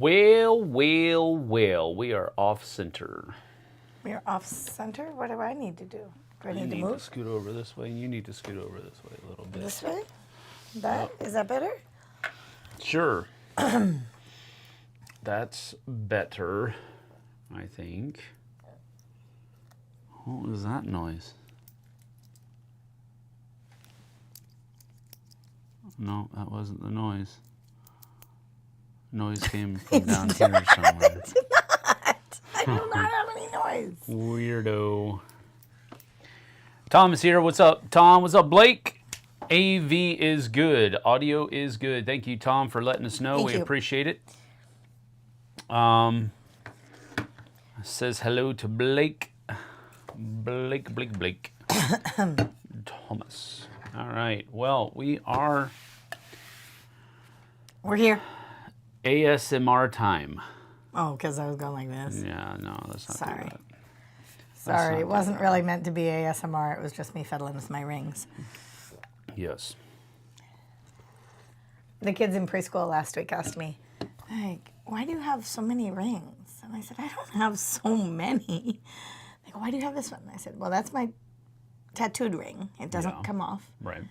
Well, we are off center. We are off center? What do I need to do? Do I need to move? Scoot over this way, and you need to scoot over this way a little bit. This way? Is that better? Sure. That's better, I think. What was that noise? No, that wasn't the noise. Noise came from down here somewhere. It's not. I do not have any noise. Weirdo. Tom is here. What's up, Tom? What's up, Blake? AV is good. Audio is good. Thank you, Tom, for letting us know. We appreciate it. Says hello to Blake. Blake. Thomas. All right. Well, we're here. ASMR time. Oh, because I was going like this. Yeah, no, that's not Sorry. that. Sorry, it wasn't really meant to be ASMR. It was just me fiddling with my rings. Yes. The kids in preschool last week asked me, like, why do you have so many rings? And I said, I don't have so many. They go, why do you have this one? And I said, well, that's my tattooed ring. It doesn't come off. Right.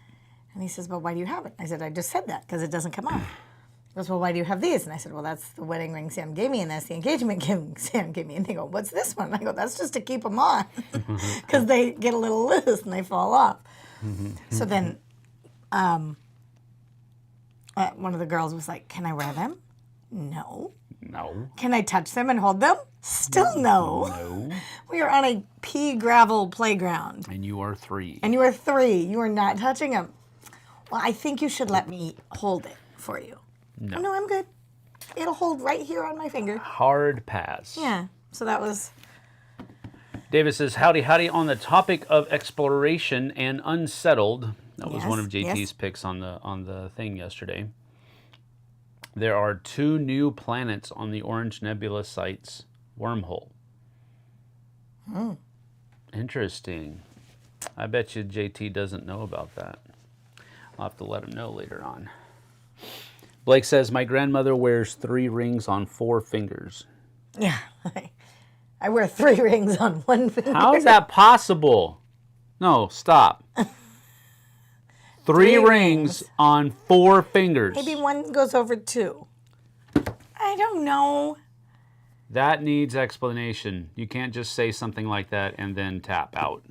And he says, well, why do you have it? I said, I just said that because it doesn't come off. He goes, well, why do you have these? And I said, well, that's the wedding ring Sam gave me, and that's the engagement ring Sam gave me. And they go, what's this one? And I go, that's just to keep them on because they get a little loose and they fall off. So then one of the girls was like, can I wear them? No. Can I touch them and hold them? Still no. We are on a pea gravel playground. And you are 3. You are not touching them. Well, I think you should let me hold it for you. No. Oh, no, I'm good. It'll hold right here on my finger. Hard pass. Yeah. So that was... David says, howdy. On the topic of exploration and unsettled, that was one of JT's picks on the thing yesterday. There are 2 new planets on the Orange Nebula site's wormhole. Interesting. I bet you JT doesn't know about that. I'll have to let him know later on. Blake says, my grandmother wears 3 rings on 4 fingers. Yeah. I wear 3 rings on 1 finger. How is that possible? No, stop. 3 rings on 4 fingers. Maybe one goes over 2. I don't know. That needs explanation. You can't just say something like that and then tap out.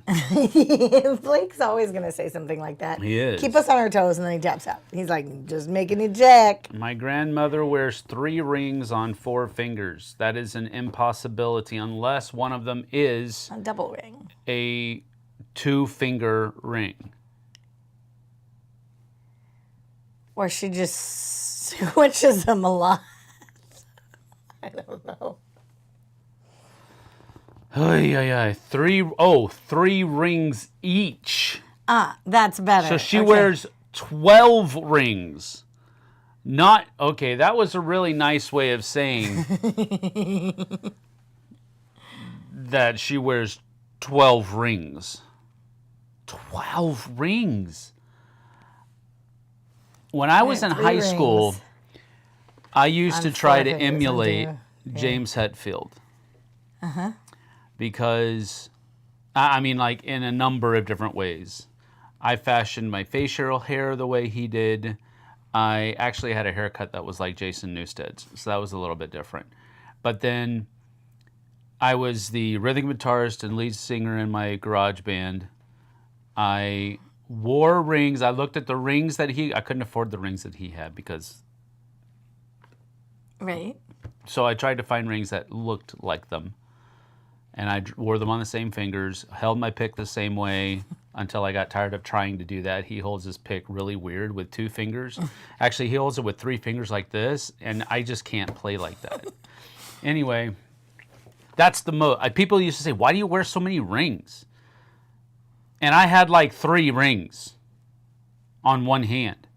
Blake's always going to say something like that. He is. Keep us on our toes, and then he taps out. He's like, just making it jack. My grandmother wears 3 rings on 4 fingers. That is an impossibility unless one of them is... a double ring. A 2-finger ring. Or she just switches them a lot. I don't know. Ay. 3 rings each. That's better. So she wears 12 rings. Not, okay, that was a really nice way of saying that she wears 12 rings. 12 rings. When I was in high school, I used to try to emulate James Hetfield. Because, I mean, like, in a number of different ways. I fashioned my facial hair the way he did. I actually had a haircut that was like Jason Newsted's, so that was a little bit different. But then I was the rhythm guitarist and lead singer in my garage band. I wore rings. I looked at the rings that I couldn't afford the rings that he had because... Right. So I tried to find rings that looked like them. And I wore them on the same fingers, held my pick the same way until I got tired of trying to do that. He holds his pick really weird with 2 fingers. Actually, he holds it with 3 fingers like this, and I just can't play like that. Anyway, that's the people used to say, why do you wear so many rings? And I had like 3 rings on one hand,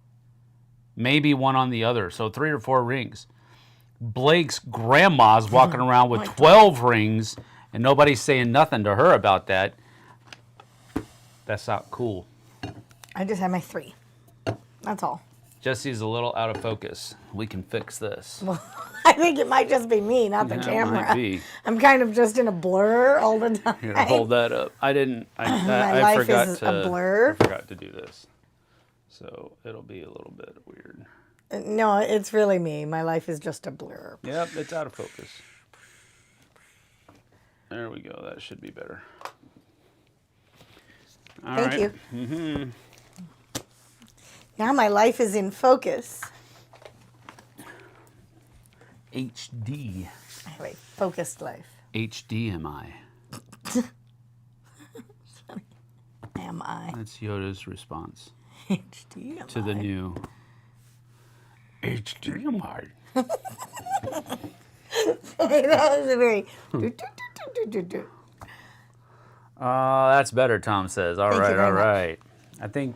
maybe one on the other, so 3 or 4 rings. Blake's grandma's walking around with 12 rings, and nobody's saying nothing to her about that. That's not cool. I just have my 3. That's all. Jesse's a little out of focus. We can fix this. Well, I think it might just be me, not the Yeah, it camera. might be. I'm kind of just in a blur all the time. Here, hold that up. I didn't. My I life forgot is to. a blur. I forgot to do this, so it'll be a little bit weird. No, it's really me. My life is just a blur. Yep, it's out of focus. There we go. That should be better. All Thank right. you. Mm-hmm. Now my life is in focus. HD. I have a focused life. HDMI. Am I? That's Yoda's response HDMI. to the new HDMI. That was a very... That's better, Tom says. All Thank you right, very all much. right. I think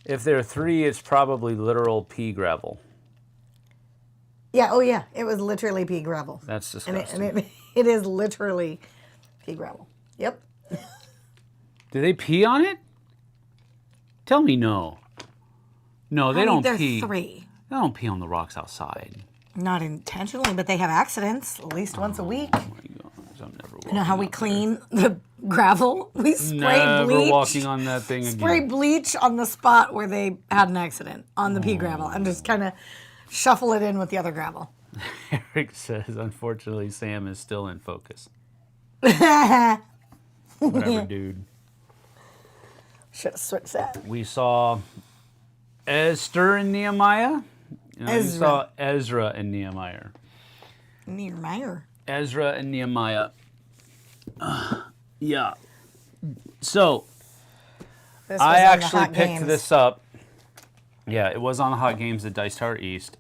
if there are 3, it's probably literal pea gravel. Yeah, oh yeah. It was literally pea gravel. That's And disgusting. it is literally pea gravel. Yep. Do they pee on it? Tell me no. No, they don't They're pee. 3. They don't pee on the rocks outside. Not intentionally, but they have accidents at least once a week. Oh my gosh, I'm never walking You know how we out clean the gravel? We spray there. Never bleach. walking on that thing Spray again. bleach on the spot where they had an accident on the pea gravel and just kind of shuffle it in with the other gravel. Eric says, unfortunately, Sam is still in focus. Whatever, dude. Should have switched that. We saw Esther and Nehemiah. You Ezra. saw Ezra and Nehemiah. Nehemiah. Ezra and Nehemiah. Yeah. So This was I on the actually Hot picked Games. this up. Yeah, it was on the Hot Games at Dice Tower East.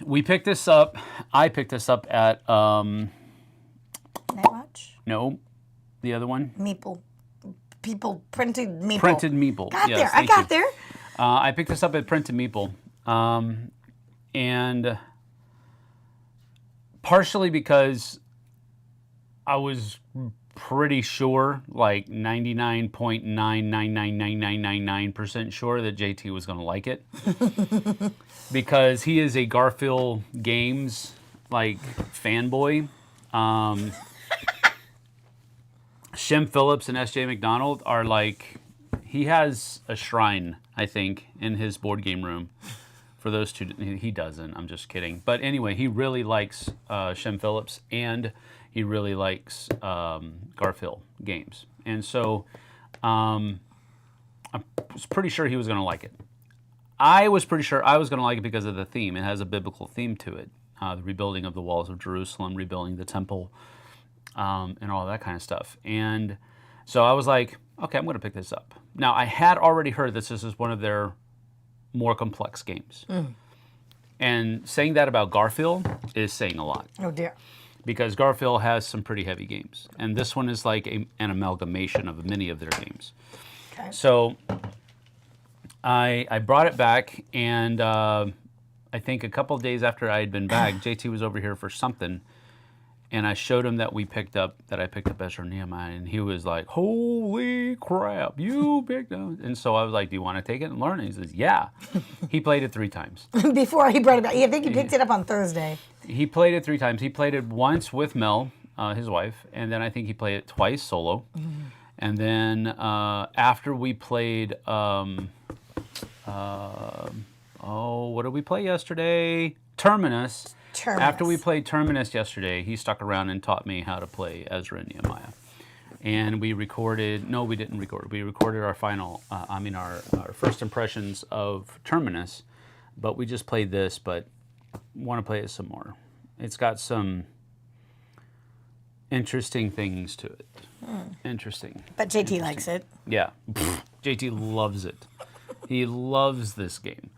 We picked this up. I picked this up at Night Watch? no, the other one. Meeple. People printed Meeple. Printed Meeple. Got Yes, there. I thank got you. there. I picked this up at Printed Meeple, and partially because I was pretty sure, like 99.9999999% sure that JT was going to like it, because he is a Garfield Games like fanboy. Shem Phillips and S.J. McDonald are like, he has a shrine, I think, in his board game room. For those two, he doesn't. I'm just kidding. But anyway, he really likes Shem Phillips, and he really likes Garfield games. And so I was pretty sure he was going to like it. I was pretty sure I was going to like it because of the theme. It has a biblical theme to it. The rebuilding of the walls of Jerusalem, rebuilding the temple, and all that kind of stuff. And so I was like, okay, I'm going to pick this up. Now, I had already heard that this is one of their more complex games. And saying that about Garfield is saying a lot, Oh, dear. because Garfield has some pretty heavy games. And this one is like an amalgamation of many of their games. Okay. So I brought it back, and I think a couple of days after I had been back, JT was over here for something, and I showed him that I picked up Ezra Nehemiah, and he was like, holy crap, you picked up. And so I was like, do you want to take it and learn it? He says, yeah. He played it 3 times. Before he brought it back. I think he picked it up on Thursday. He played it 3 times. He played it once with Mel, his wife, and then I think he played it twice solo. And then after we played, what did we play yesterday? Terminus. After we played Terminus yesterday, he stuck around and taught me how to play Ezra and Nehemiah. And we recorded, no, we didn't record. We recorded our our first impressions of Terminus, but we just played this, but want to play it some more. It's got some interesting things to it. Interesting. But JT likes it. Yeah. JT loves it. He loves this game.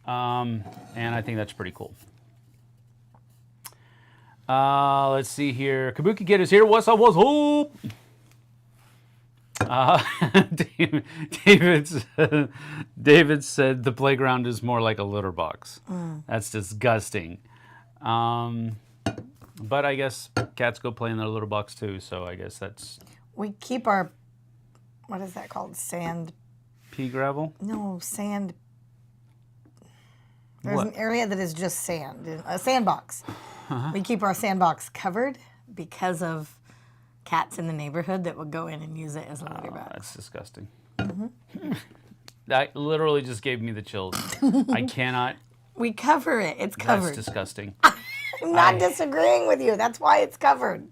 And I think that's pretty cool. Let's see here. Kabuki Kid is here. What's up? What's up? David said the playground is more like a litter box. That's disgusting. But I guess cats go play in their litter box too, so I guess that's... We keep our, what is that called? Sandbox. Pea gravel? No, sand. There's What? an area that is just sand, a sandbox. We keep our sandbox covered because of cats in the neighborhood that would go in and use it as a litter box. That's disgusting. That literally just gave me the chills. I cannot. We cover it. It's covered. That's disgusting. I'm not disagreeing with you. That's why it's covered.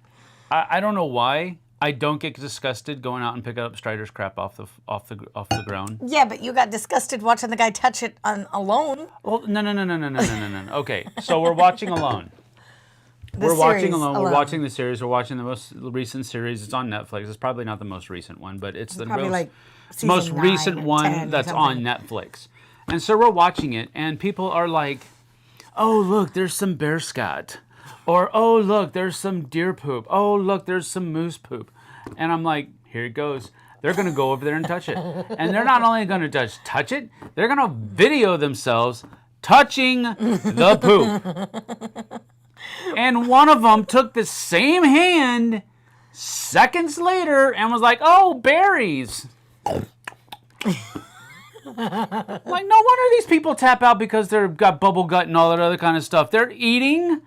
I don't know why I don't get disgusted going out and picking up Strider's crap off the ground. Yeah, but you got disgusted watching the guy touch it alone. Well, no. Okay, so we're watching Alone. We're watching Alone. We're watching the series. We're watching the most recent series. It's on Netflix. It's probably not the most recent one, but it's the most recent one that's on Netflix. And so we're watching it, and people are like, "Oh, look, there's some bear scat," or "Oh, look, there's some deer poop. Oh, look, there's some moose poop," and I'm like, "Here it goes." They're going to go over there and touch it, and they're not only going to touch it, they're going to video themselves touching the poop. And one of them took the same hand seconds later and was like, "Oh, berries." Like, no wonder these people tap out because they've got bubble gut and all that other kind of stuff. They're eating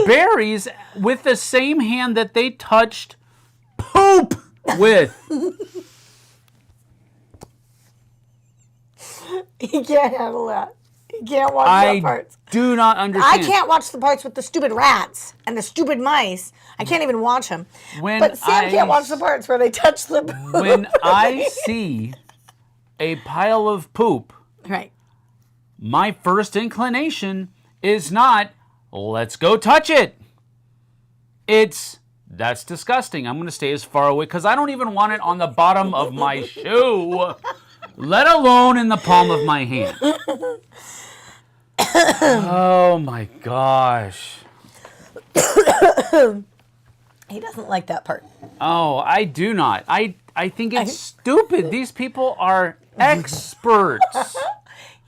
berries with the same hand that they touched poop with. He can't handle that. He can't watch the parts. I do not understand. I can't watch the parts with the stupid rats and the stupid mice. I can't even watch them. But Sam can't watch the parts where they touch the poop. When I see a pile of poop, right, my first inclination is not, let's go touch it. It's, that's disgusting. I'm going to stay as far away because I don't even want it on the bottom of my shoe, let alone in the palm of my hand. Oh my gosh. He doesn't like that part. Oh, I do not. I think it's stupid. These people are experts.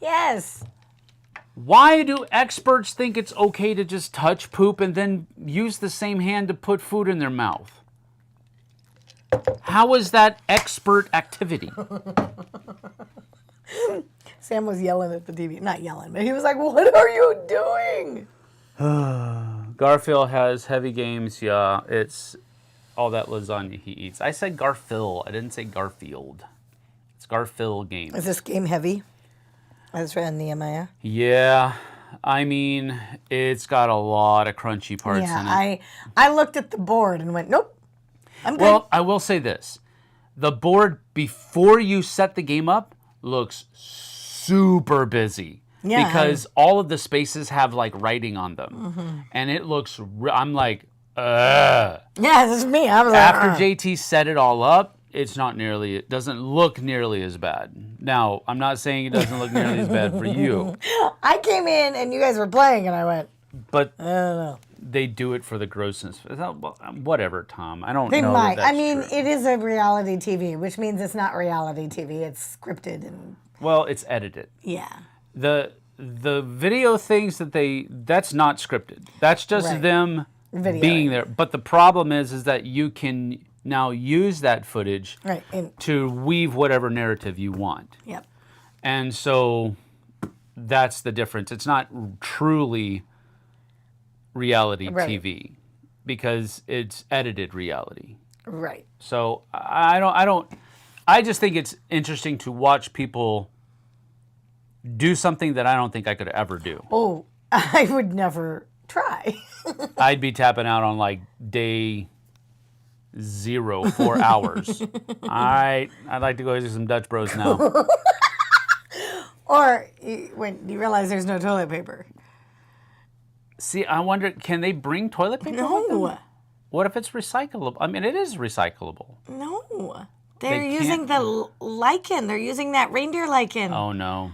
Yes. Why do experts think it's okay to just touch poop and then use the same hand to put food in their mouth? How is that expert activity? Sam was yelling at the TV. Not yelling, but he was like, "What are you doing?" Garfield has heavy games. Yeah, it's all that lasagna he eats. I said Garfield. I didn't say Garfield. It's Garfield games. Is this game heavy? Ezra Nehemiah? Yeah. I mean, it's got a lot of crunchy parts in it. I looked at the board and went, nope, I'm good. Well, I will say this. The board, before you set the game up, looks super busy. Yeah, because all of the spaces have, like, writing on them. Mm-hmm. And it looks, I'm like, ugh. Yeah, this is me. I was like, After JT set it all up, it doesn't look nearly as bad. Now, I'm not saying it doesn't look nearly as bad for you. I came in and you guys were playing and I went, but I don't know. They do it for the grossness. Whatever, Tom. I don't know. They might. That's I mean, true. It is a reality TV, which means it's not reality TV. It's scripted and. Well, it's edited. Yeah. The video things that's not scripted. That's just them being there. But the problem is that you can now use that footage to weave whatever narrative you want. Yep. And so that's the difference. It's not truly reality TV because it's edited reality. Right. So I just think it's interesting to watch people do something that I don't think I could ever do. Oh, I would never try. I'd be tapping out on like day 0, 4 hours. All right, I'd like to go do some Dutch Bros now. Or when you realize there's no toilet paper. See, I wonder, can they bring toilet paper with them? No. What if it's recyclable? I mean, it is recyclable. No. They're using the lichen. They're using that reindeer lichen. Oh, no.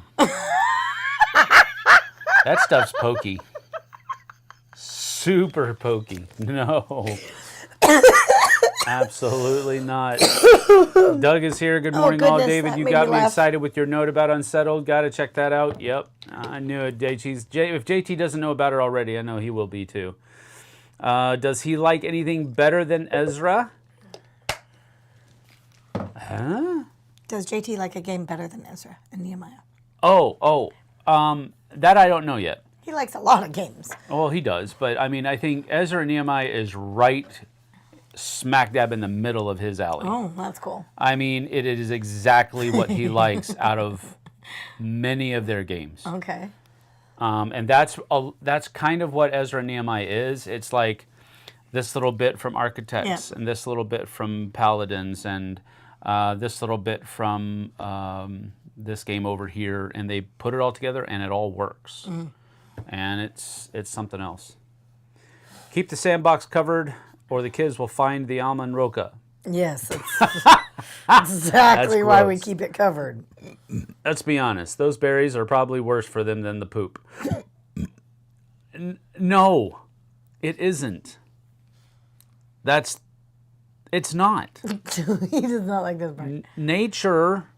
That stuff's pokey. Super pokey. No. Absolutely not. Doug is here. Good morning, all. David, you got me excited with your note about Unsettled. Got to check that out. Yep. I knew it. If JT doesn't know about it already, I know he will be too. Does he like anything better than Ezra? Huh? Does JT like a game better than Ezra and Nehemiah? That I don't know yet. He likes a lot of games. Well, he does, but I mean, I think Ezra and Nehemiah is right smack dab in the middle of his alley. Oh, that's cool. I mean, it is exactly what he likes out of many of their games. Okay. And that's kind of what Ezra and Nehemiah is. It's like this little bit from Architects, and this little bit from Paladins, and this little bit from this game over here, and they put it all together, and it all works. And it's something else. Keep the sandbox covered, or the kids will find the almond roca. Yes, that's exactly why we keep it covered. Let's be honest. Those berries are probably worse for them than the poop. No, it isn't. It's not. He does not like this part. Nature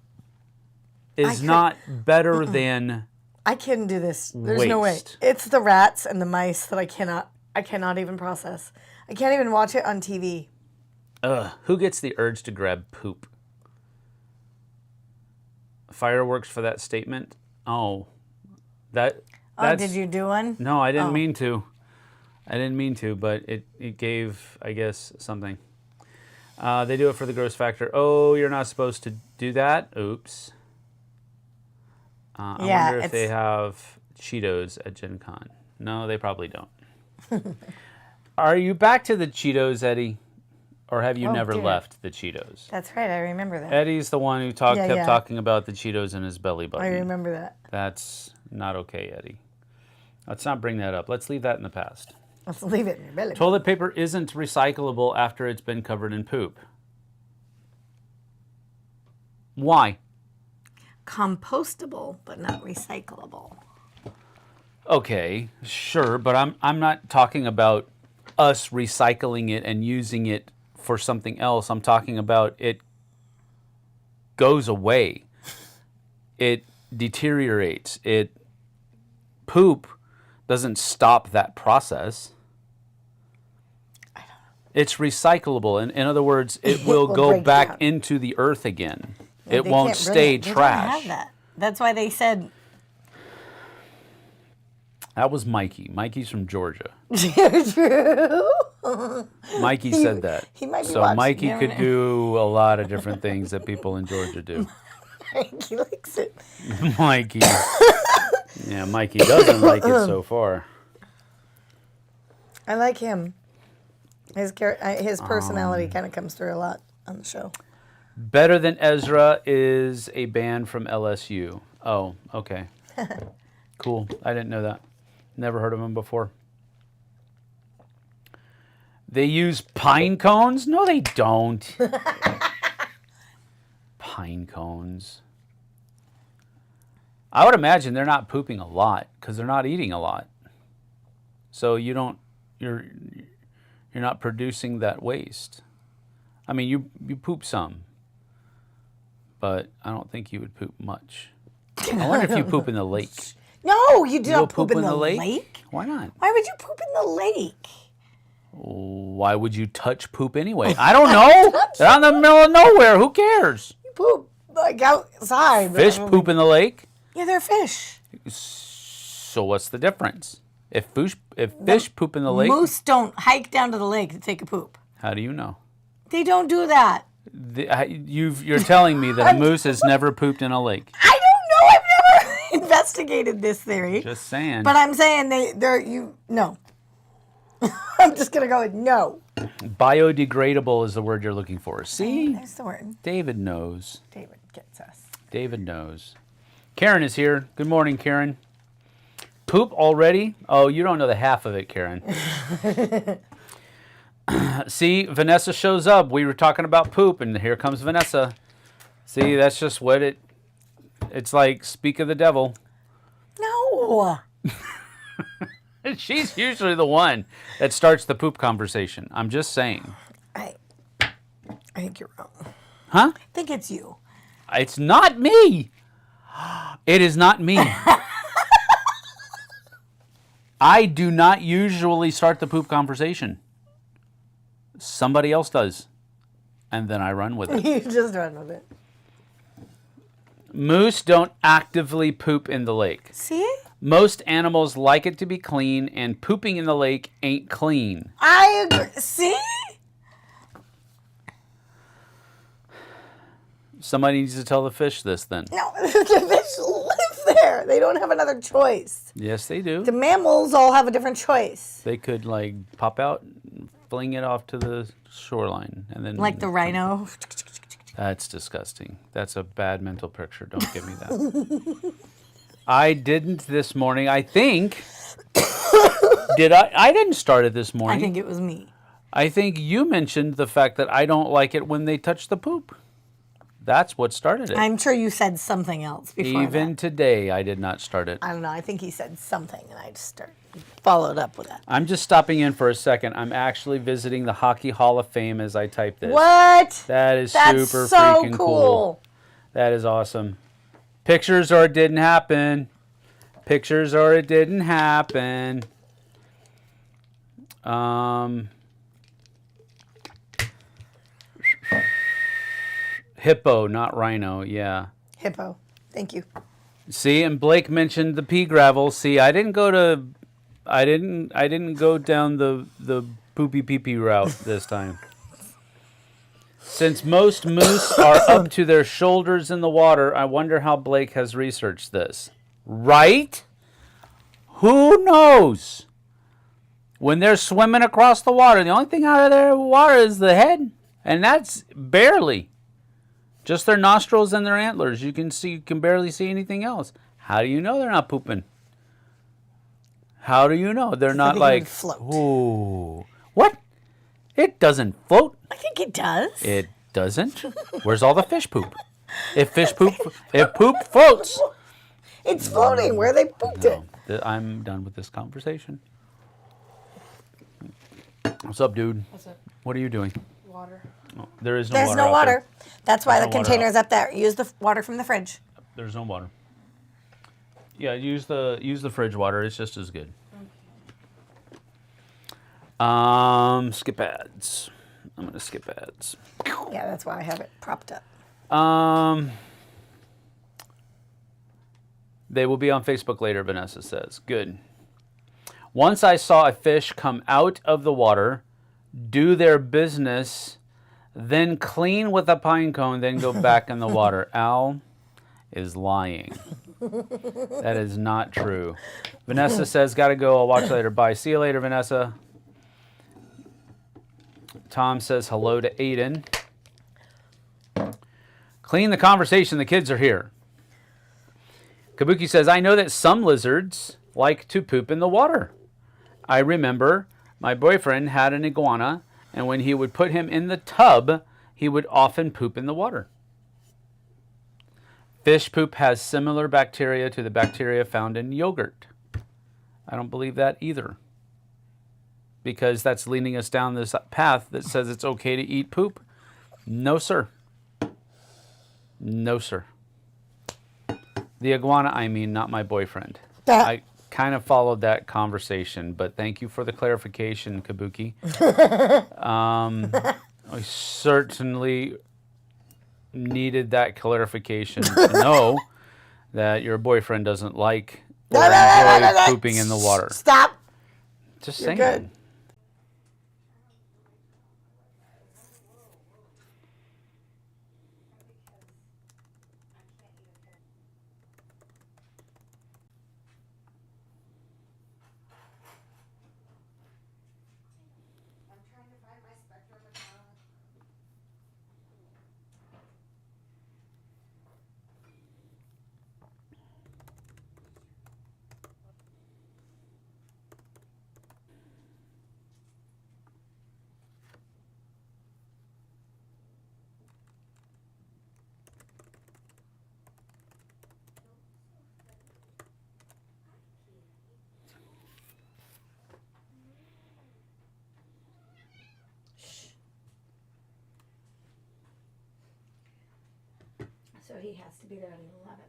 is not better than I couldn't do this. There's waste. No way. It's the rats and the mice that I cannot even process. I can't even watch it on TV. Who gets the urge to grab poop? Fireworks for that statement? Oh, did you do one? No, I didn't mean to. I didn't mean to, but it gave, I guess, something. They do it for the gross factor. Oh, you're not supposed to do that? Oops. I wonder if they have Cheetos at GenCon. No, they probably don't. Are you back to the Cheetos, Eddie? Or have you never left the Cheetos? That's right, I remember that. Eddie's the one who kept talking about the Cheetos in his belly button. I remember that. That's not okay, Eddie. Let's not bring that up. Let's leave that in the past. Let's leave it in your belly. Toilet paper isn't recyclable after it's been covered in poop. Why? Compostable, but not recyclable. Okay, sure, but I'm not talking about us recycling it and using it for something else. I'm talking about it goes away. It deteriorates. Poop doesn't stop that process. I don't know. It's recyclable. In other words, it will go back into the earth again. Yeah, it won't stay trash. They don't have that. That's why they said... That was Mikey. Mikey's from Georgia. True. Mikey said that. He might be so watching. Mikey could do a lot of different things that people in Georgia do. Mikey likes it. Mikey. Yeah, Mikey doesn't like it so far. I like him. His personality kind of comes through a lot on the show. Better Than Ezra is a band from LSU. Oh, okay. Cool. I didn't know that. Never heard of them before. They use pine cones? No, they don't. Pine cones. I would imagine they're not pooping a lot because they're not eating a lot. So you're not producing that waste. I mean, you poop some, but I don't think you would poop much. I wonder if you poop in the lake. No, you do not poop in the lake. Why not? Why would you poop in the lake? Why would you touch poop anyway? I don't know. They're out in the middle of nowhere. Who cares? You poop like outside. Fish poop in the lake? Yeah, they're fish. So what's the difference? If fish poop in the lake? Moose don't hike down to the lake to take a poop. How do you know? They don't do that. You're telling me that a moose has never pooped in a lake. I don't know. I've never investigated this theory. Just saying. But I'm saying no. I'm just going to go with no. Biodegradable is the word you're looking for. See? There's the word. David knows. David gets us. David knows. Karen is here. Good morning, Karen. Poop already? Oh, you don't know the half of it, Karen. See, Vanessa shows up. We were talking about poop, and here comes Vanessa. See, that's just what it's like, speak of the devil. No. She's usually the one that starts the poop conversation. I'm just saying. I think you're wrong. Huh? I think it's you. It's not me. It is not me. I do not usually start the poop conversation. Somebody else does. And then I run with it. You just run with it. Moose don't actively poop in the lake. See? Most animals like it to be clean, and pooping in the lake ain't clean. I agree. See? Somebody needs to tell the fish this then. No, the fish live there. They don't have another choice. Yes, they do. The mammals all have a different choice. They could like pop out, and fling it off to the shoreline, and then Like the rhino. That's disgusting. That's a bad mental picture. Don't give me that. I didn't this morning. I think. Did I? I didn't start it this morning. I think it was me. I think you mentioned the fact that I don't like it when they touch the poop. That's what started it. I'm sure you said something else before Even that. today, I did not start it. I don't know. I think he said something, and I just followed up with that. I'm just stopping in for a second. I'm actually visiting the Hockey Hall of Fame as I type this. What? That is That's super so freaking cool. cool. That is awesome. Pictures or it didn't happen. Pictures or it didn't happen. Hippo, not rhino. Yeah. Hippo. Thank you. See, and Blake mentioned the pea gravel. See, I didn't go down the poopy pee pee route this time. Since most moose are up to their shoulders in the water, I wonder how Blake has researched this. Right? Who knows? When they're swimming across the water, the only thing out of their water is the head, and that's barely. Just their nostrils and their antlers. You can barely see anything else. How do you know they're not pooping? How do you know they're not like float? Ooh. What? It doesn't float. I think it does. It doesn't. Where's all the fish poop? If poop floats. It's floating where they pooped it. I'm done with this conversation. What's up, dude? What's up? What are you doing? Water. Oh, there is no There's water. no out water. there. That's why There's the no water container's up there. Use the water from the fridge. There's no water. Yeah, use the fridge water. It's just as good. Skip ads. I'm gonna skip ads. Yeah, that's why I have it propped up. They will be on Facebook later, Vanessa says. Good. Once I saw a fish come out of the water, do their business, then clean with a pine cone, then go back in the water. Al is lying. That is not true. Vanessa says, gotta go. I'll watch later. Bye. See you later, Vanessa. Tom says hello to Aiden. Clean the conversation. The kids are here. Kabuki says, I know that some lizards like to poop in the water. I remember my boyfriend had an iguana, and when he would put him in the tub, he would often poop in the water. Fish poop has similar bacteria to the bacteria found in yogurt. I don't believe that either, because that's leading us down this path that says it's okay to eat poop. No, sir. No, sir. The iguana, I mean, not my boyfriend. I kind of followed that conversation, but thank you for the clarification, Kabuki. I certainly needed that clarification to know that your boyfriend doesn't like or enjoy pooping in the water. Stop. Just You're saying. good. So he has to be there at 11.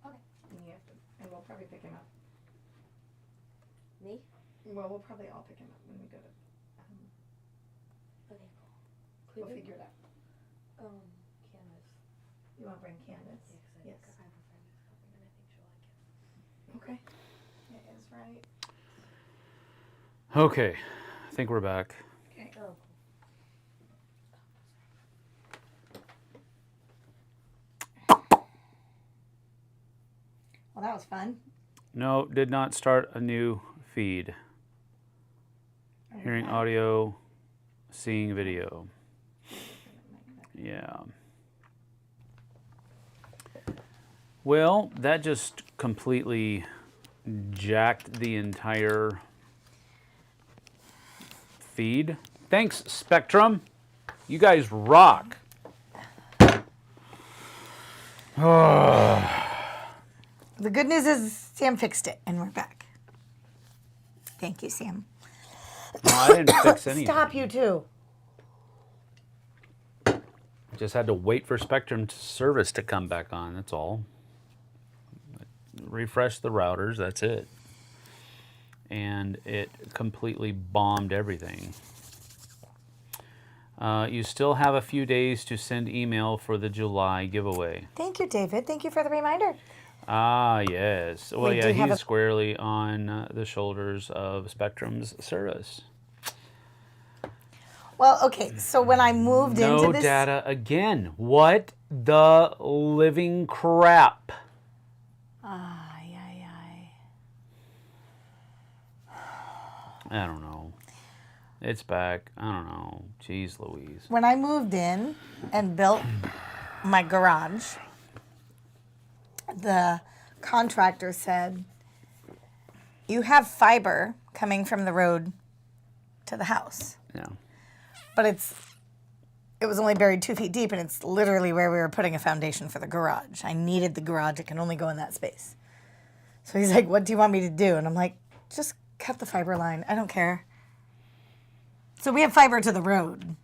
Okay. And you have to, and we'll probably pick him up. Me? Well, we'll probably all pick him up when we go to. Okay, cool. We'll Cleveland? figure it out. Canada's You want to bring Candace? Yeah, Yes. I have a friend who's coming and I think she'll like it. Okay. It is right. Okay, I think we're back. Okay. Oh, Well, that was fun. No, did not start a new feed. Hearing audio, seeing video. Yeah. Well, that just completely jacked the entire feed. Thanks, Spectrum. You guys rock. The good news is Sam fixed it, and we're back. Thank you, Sam. No, I didn't fix anything. Stop, you two. Just had to wait for Spectrum service to come back on, that's all. Refresh the routers, that's it. And it completely bombed everything. You still have a few days to send email for the July giveaway. Thank you, David. Thank you for the reminder. Ah, yes. Well, We yeah, do have he's a- squarely on the shoulders of Spectrum's service. Well, okay, so when I moved into No this... data again. What the living crap? Ay, ay, ay. I don't know. It's back. I don't know. Jeez Louise. When I moved in and built my garage, the contractor said, you have fiber coming from the road to the house, Yeah. but it was only buried 2 feet deep, and it's literally where we were putting a foundation for the garage. I needed the garage. It can only go in that space. So he's like, what do you want me to do? And I'm like, just cut the fiber line. I don't care. So we have fiber to the road.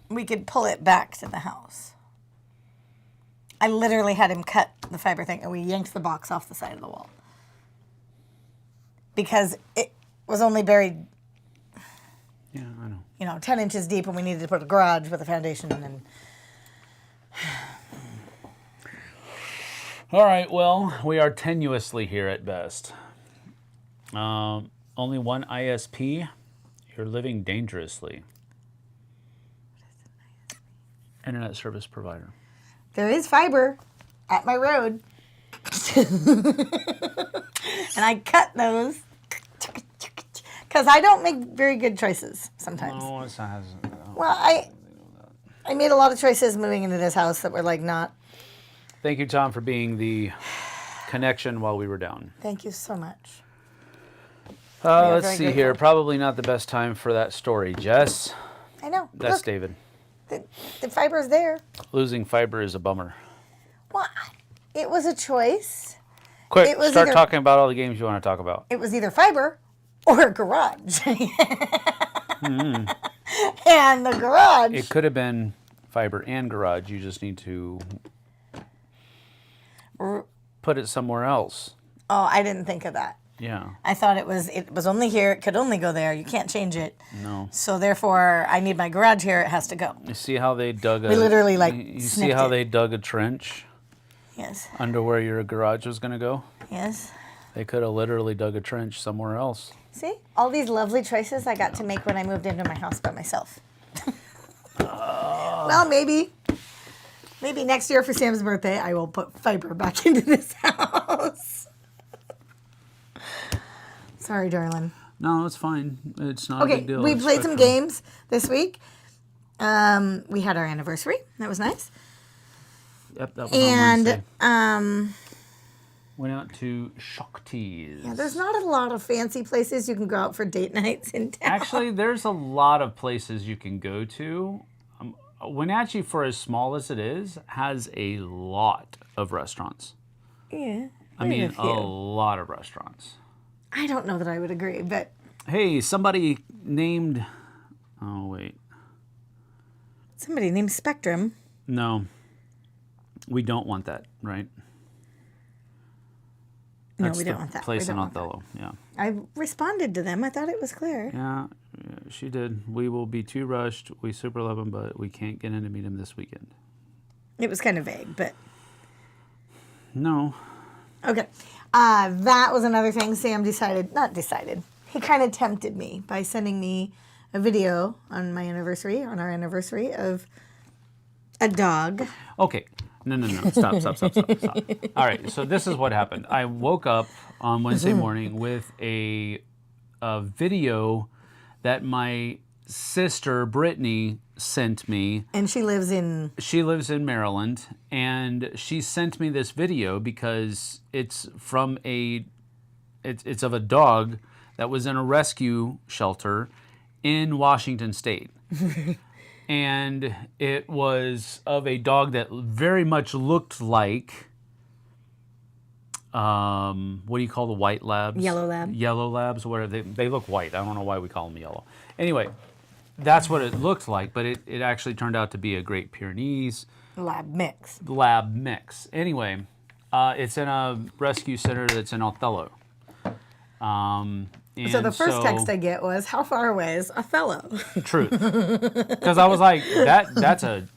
We could pull it back to the house. I literally had him cut the fiber thing, and we yanked the box off the side of the wall. Because it was only buried, Yeah, I know. 10 inches deep, and we needed to put a garage with a foundation. And All right, well, we are tenuously here at best. Only one ISP. You're living dangerously. Internet service provider. there is fiber at my road. And I cut those because I don't make very good choices sometimes. No, it's not. Well, I made a lot of choices moving into this house that were like not. Thank you, Tom, for being the connection while we were down. Thank you so much. are Let's very see grateful. here. Probably not the best time for that story, Jess. I know. That's Look, David. the fiber's there. Losing fiber is a bummer. Well, it was a choice. Quick, It was start either- talking about all the games you want to talk about. It was either fiber or a garage. Hmm. And the garage. It could have been fiber and garage. You just need to put it somewhere else. Oh, I didn't think of that. Yeah. I thought it was only here. It could only go there. You can't change it. No. So therefore, I need my garage here. It has to go. You see how they dug a... We literally, like, You see snipped how it. they dug a trench Yes. under where your garage was going to go? Yes. They could have literally dug a trench somewhere else. See? All these lovely choices I got to make when I moved into my house by myself. Well, maybe next year for Sam's birthday, I will put fiber back into this house. Sorry, darling. No, it's fine. It's not a Okay, big deal. we It's played some Spectrum. games this week. We had our anniversary. That was nice. Yep, that was on Wednesday. And Went out to Shakti's. yeah, there's not a lot of fancy places you can go out for date nights in town. Actually, there's a lot of places you can go to. Wenatchee, for as small as it is, has a lot of restaurants. Yeah. I mean, a lot of restaurants. I don't know that I would agree, but Hey, somebody named... Oh, wait. somebody named Spectrum. No. We don't want that, right? No, That's we don't the want that. place We don't in want that. Othello, yeah. I responded to them. I thought it was clear. Yeah, she did. We will be too rushed. We super love him, but we can't get in to meet him this weekend. It was kind of vague, but No. okay. That was another thing Sam not decided. He kind of tempted me by sending me a video on our anniversary of a dog. Okay. No. Stop. All right. So this is what happened. I woke up on Wednesday morning with a video that my sister Brittany sent me. And she lives in Maryland, and she sent me this video because it's from it's of a dog that was in a rescue shelter in Washington State. And it was of a dog that very much looked like, what do you call the white labs? Yellow lab. Yellow labs, whatever. They look white. I don't know why we call them yellow. Anyway, that's what it looked like, but it actually turned out to be a Great Pyrenees lab mix. Anyway, it's in a rescue center that's in Othello. So the first text I get was, how far away is Othello? Truth. Because I was like,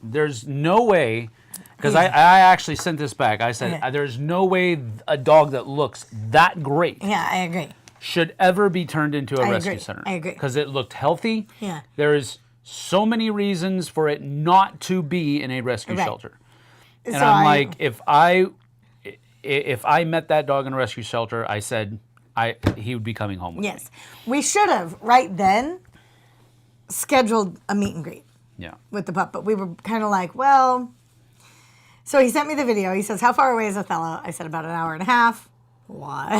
there's no way, because I actually sent this back. I said, there's no way a dog that looks that great Yeah, I agree. should ever be turned into a rescue center. I agree. Because it looked healthy. Yeah. There's so many reasons for it not to be in a rescue shelter. And So I'm like, if I met that dog in a rescue shelter, I said, he would be coming home with me. Yes. We should have, right then, scheduled a meet and greet with the pup. But we were kind of like, well... So he sent me the video. He says, how far away is Othello? I said, about an hour and a half. Why?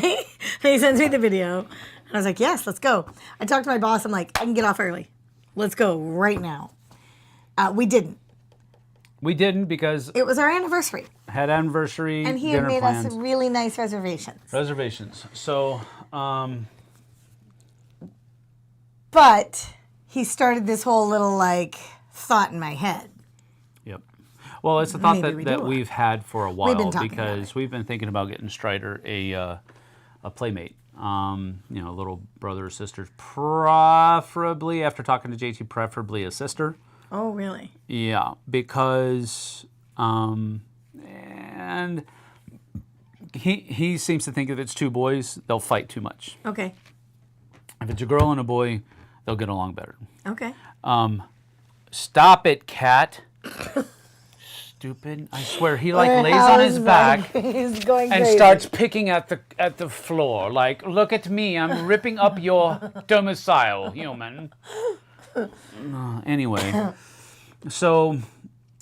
And he sends me the video. And I was like, yes, let's go. I talked to my boss. I'm like, I can get off early. Let's go right now. We didn't. We didn't because... It was our anniversary. Had anniversary, and he had made us really nice reservations. So, but he started this whole little thought in my head. Yep. Well, it's a thought Maybe that we've had for a while because we've been thinking about getting Strider a playmate. Little brother or sister, preferably after talking to JT, preferably a sister. Oh, really? Yeah, because and he seems to think if it's two boys, they'll fight too much. Okay. If it's a girl and a boy, they'll get along better. Okay. Stop it, cat. Stupid. I swear, he lays on his back He's going and crazy. starts picking at the floor. Like, look at me, I'm ripping up your domicile, human. Anyway, so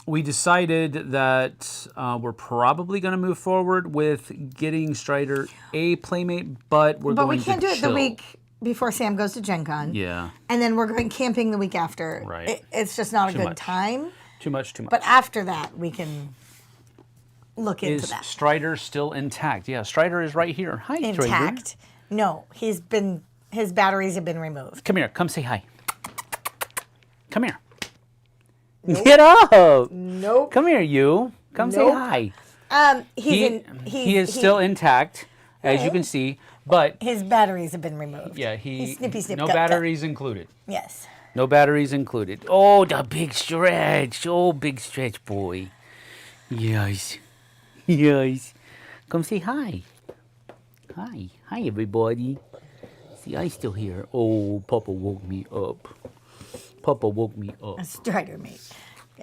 we decided that we're probably going to move forward with getting Strider a playmate, but we're going to we can't do it chill. the week before Sam goes to GenCon. Yeah. And then we're going camping the week after. Right. It's just not a good much. time. Too much. But after that, we can look into Is that. Strider still intact? Yeah, Strider is right here. Hi, Strider. Intact? No, his batteries have been removed. Come here. Come say hi. Come here. Nope. Get up. Nope. Come here, you. Come say hi. He is still intact, as you can see, but his batteries have been removed. yeah, He's snippy snip. no gut, gut. batteries included. Yes. No batteries included. Oh, the big stretch. Oh, big stretch, boy. Yes. Yes. Come say hi. Hi. Hi, everybody. See, I still here. Oh, Papa woke me up. Papa woke me up. A Strider mate.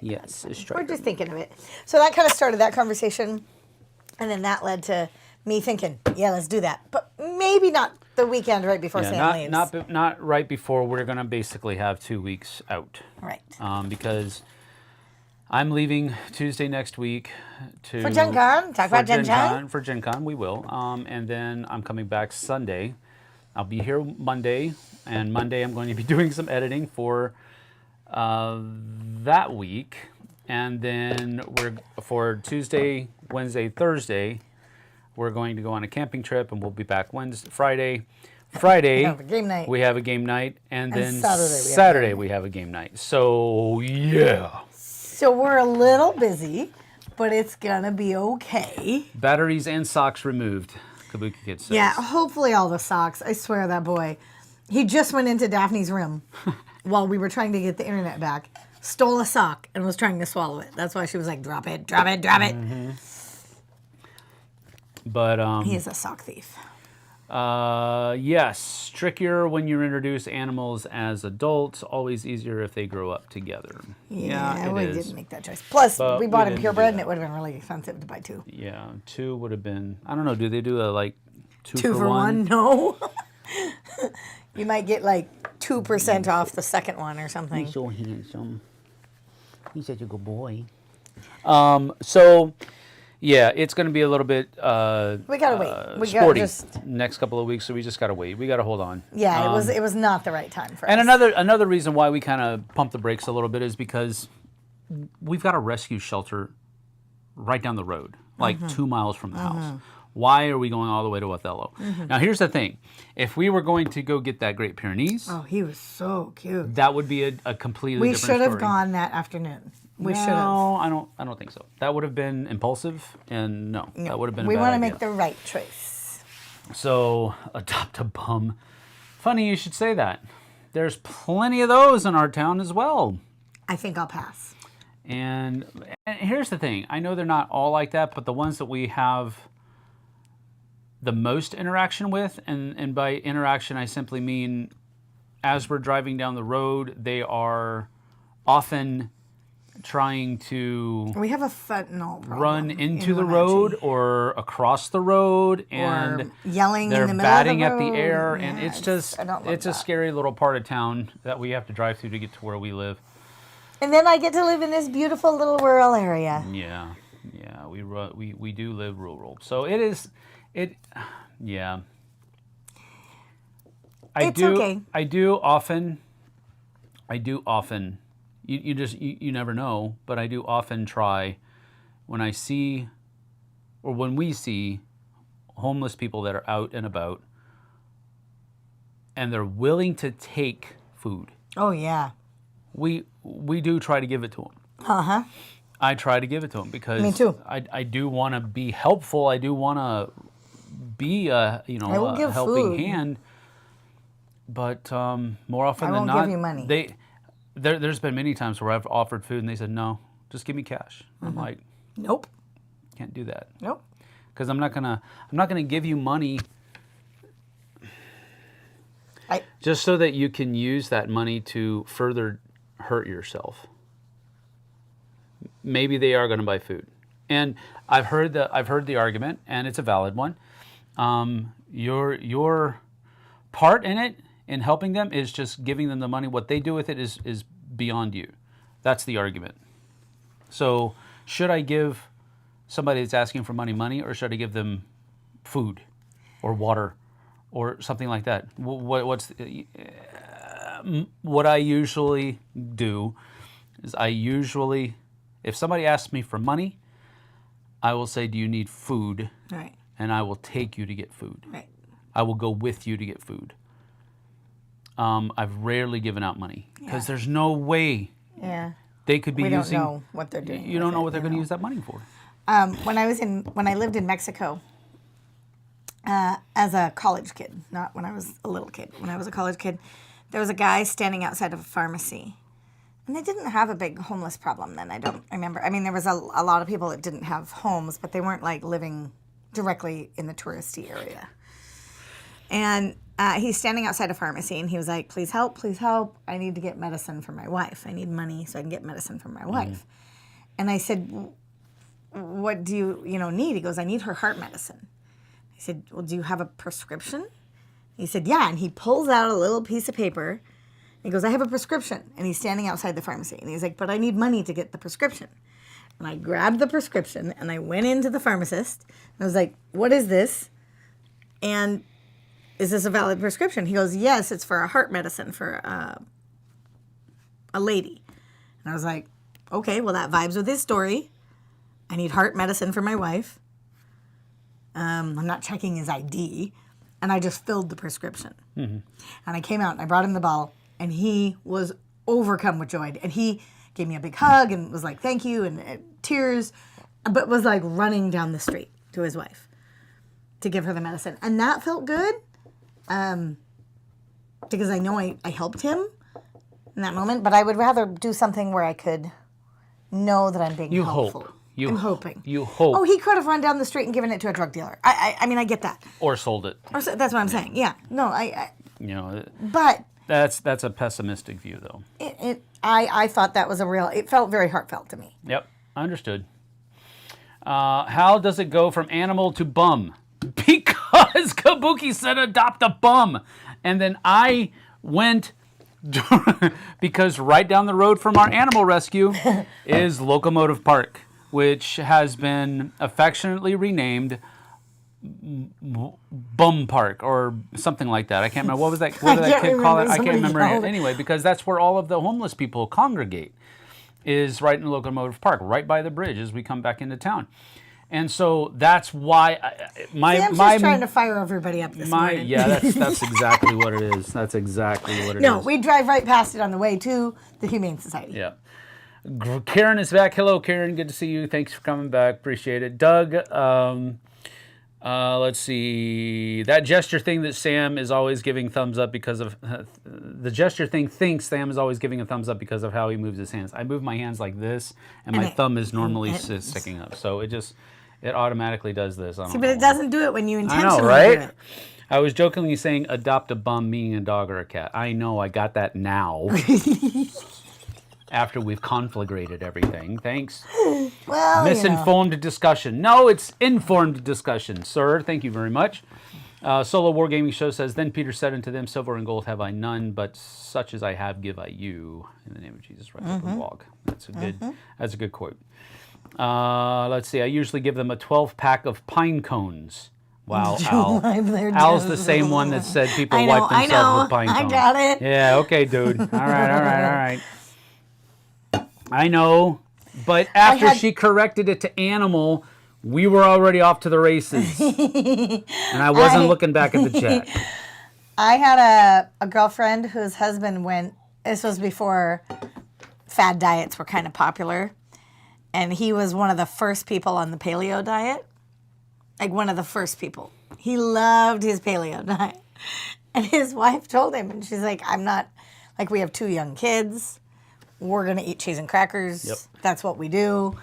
Yes, a We're Strider. just thinking of it. So that kind of started that conversation. And then that led to me thinking, yeah, let's do that. But maybe not the weekend right before Sam leaves. Not right before. We're going to basically have 2 weeks out. Right. Because I'm leaving Tuesday next week to... For GenCon? Talk about GenCon? For GenCon, we will. And then I'm coming back Sunday. I'll be here Monday. And Monday I'm going to be doing some editing for that week. And then for Tuesday, Wednesday, Thursday, we're going to go on a camping trip, and we'll be back Friday. We have a game night. We have a game night, and then Saturday we have a game night. So, yeah. So we're a little busy, but it's going to be okay. Batteries and socks removed, Kabuki Kid says. Yeah, hopefully all the socks. I swear that boy. He just went into Daphne's room while we were trying to get the internet back. stole a sock and was trying to swallow it. That's why she was like, drop it, drop it, drop it. But He is a sock thief. yes, trickier when you introduce animals as adults. Always easier if they grow up together. Yeah, we it is. didn't make that choice. Plus, But we we bought him didn't do purebred, and that. it would have been really expensive to buy 2. Yeah, 2 would have been. I don't know. Do they do a like 2 2 for 1? No. You might get like 2% off the second one or something. He's so handsome. He's such a good boy. So, yeah, it's going to be a little bit We gotta wait. We gotta sporty just. next couple of weeks, so we just got to wait. We got to hold on. Yeah, it was not the right time for And us. another reason why we kind of pump the brakes a little bit is because we've got a rescue shelter right down the road, like 2 miles from the house. Why are we going all the way to Othello? Now, here's the thing. If we were going to go get that Great Pyrenees, Oh, he was so cute. that would be a completely We different should have story. gone that afternoon. We should have. No, I don't think so. That would have been impulsive, and no, that would have been a We bad want to idea. make the right choice. So, adopt a bum. Funny you should say that. There's plenty of those in our town as well. I think I'll pass. And here's the thing. I know they're not all like that, but the ones that we have the most interaction with, and by interaction I simply mean as we're driving down the road, they are often trying to We have a fentanyl problem. run into in the Wenatchee. road or across the road, and Or yelling they're in the middle batting of at the the road. air, Yeah, and it's just I don't love it's a that. scary little part of town that we have to drive through to get to where we live. And then I get to live in this beautiful little rural area. Yeah, we do live rural, so it is yeah. It's okay. I do often. You never know, but I do often try when I see, or when we see, homeless people that are out and about, and they're willing to take food. Oh, yeah. We do try to give it to them. Uh-huh. I try to give it to them because Me too. I do want to be helpful. I do want to be a I will give helping food. hand. But more often I than won't not, give you money. There's been many times where I've offered food and they said no, just give me cash. I'm like, Nope. can't do that Nope. because I'm not gonna give you money just so that you can use that money to further hurt yourself. Maybe they are going to buy food, and I've heard the argument, and it's a valid one. Your part in it, in helping them, is just giving them the money. What they do with it is beyond you. That's the argument. So should I give somebody that's asking for money, or should I give them food or water or something like that? What I usually do is if somebody asks me for money, I will say, do you need food? Right. And I will take you to get food. Right. I will go with you to get food. I've rarely given out money because there's no way Yeah. they could be We using. don't know what they're doing. You don't with know it, what they're going to use that money for. When I lived in Mexico, as a college kid, not when I was a little kid. When I was a college kid, there was a guy standing outside of a pharmacy, and they didn't have a big homeless problem then. I don't remember. I mean, there was a lot of people that didn't have homes, but they weren't like living directly in the touristy area. And he's standing outside a pharmacy, and he was like, please help, I need to get medicine for my wife. I need money so I can get medicine for my wife. And I said, what do you need? He goes, I need her heart medicine. I said, well, do you have a prescription? He said, yeah. And he pulls out a little piece of paper. He goes, I have a prescription. And he's standing outside the pharmacy. And he's like, but I need money to get the prescription. And I grabbed the prescription, and I went into the pharmacist. And I was like, what is this? And is this a valid prescription? He goes, yes, it's for a heart medicine for a lady. And I was like, okay, well, that vibes with his story. I need heart medicine for my wife. I'm not checking his ID. And I just filled the prescription. Mm-hmm. And I came out, and I brought him the bottle, and he was overcome with joy. And he gave me a big hug and was like, thank you, and tears, but was like running down the street to his wife to give her the medicine. And that felt good because I know I helped him. in that moment, but I would rather do something where I could know that I'm being You helpful. hope. I'm hoping. You hope. Oh, he could have run down the street and given it to a drug dealer. I mean, I get that. Or sold it. That's what I'm saying. Yeah. No, You know, but that's a pessimistic view, though. I thought that was it felt very heartfelt to me. Yep, understood. How does it go from animal to bum? Because Kabuki said adopt a bum. And then I went, because right down the road from our animal rescue is Locomotive Park, which has been affectionately renamed Bum Park or something like that. I can't remember. What did that kid call it? I can't remember it. Anyway, because that's where all of the homeless people congregate, is right in Locomotive Park, right by the bridge as we come back into town. And so that's why Sam's just trying to fire everybody up this morning. Yeah, that's exactly what it is. That's exactly what it is. No, we drive right past it on the way to the Humane Society. Yeah. Karen is back. Hello, Karen. Good to see you. Thanks for coming back. Appreciate it. Doug, let's see. That gesture thing that Sam is always giving thumbs up because of... the gesture thing thinks Sam is always giving a thumbs up because of how he moves his hands. I move my hands like this, and my thumb is normally sticking up. So it automatically does this. See, but it doesn't do it when you intentionally do it. do it. I was jokingly saying adopt a bum, meaning a dog or a cat. I know, I got that now. After we've conflagrated everything. Thanks. Well, Misinformed discussion. No, it's informed discussion, sir. Thank you very much. Solo Wargaming Show says, then Peter said unto them, silver and gold have I none, but such as I have give I you. In the name of Jesus, right up the walk. That's a good quote. Let's see. I usually give them a 12-pack of pine cones. Wow, Al. Al's the same one that said people wipe themselves with pine cones. I got it. Yeah, okay, dude. All right. I know, but after she corrected it to animal, we were already off to the races. And I wasn't looking back at the chat. I had a girlfriend whose husband went, this was before fad diets were kind of popular, and he was one of the first people on the paleo diet. Like one of the first people. He loved his paleo diet. And his wife told him, and she's like, I'm not, like we have 2 young kids. We're going to eat cheese and crackers. Yep. That's what we do.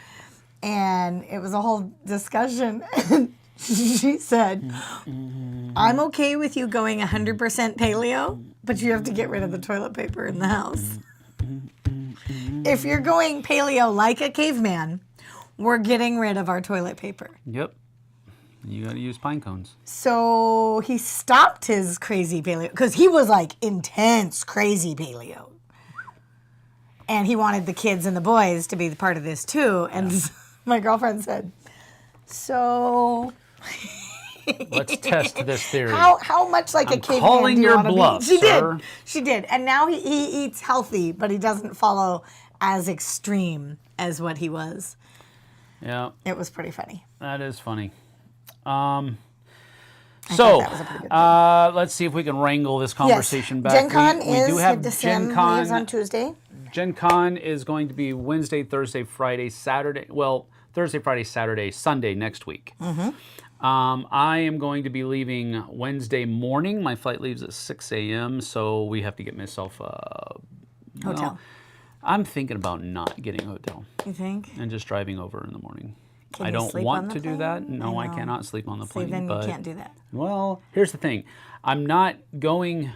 And it was a whole discussion. And she said, I'm okay with you going 100% paleo, but you have to get rid of the toilet paper in the house. If you're going paleo like a caveman, we're getting rid of our toilet paper. Yep. You got to use pine cones. So he stopped his crazy paleo, because he was like intense crazy paleo. And he wanted the kids and the boys to be part of this too. And my girlfriend said, so... Let's test this theory. How much like a caveman do you want to be? She sir. did. She did. And now he eats healthy, but he doesn't follow as extreme as what he was. Yeah. It was pretty funny. That is funny. That was a pretty good Let's see if we can wrangle this conversation back. GenCon we do have GenCon on Tuesday. GenCon is going to be Wednesday, Thursday, Friday, Saturday. Well, Thursday, Friday, Saturday, Sunday next week. I am going to be leaving Wednesday morning. My flight leaves at 6 a.m., so we have to get myself a hotel. I'm thinking about not getting a hotel. You think? And just driving over in the morning. Can I you don't sleep want on the to do plane? that. No, I cannot sleep on the plane. Then you can't do that. Well, here's the thing. I'm not going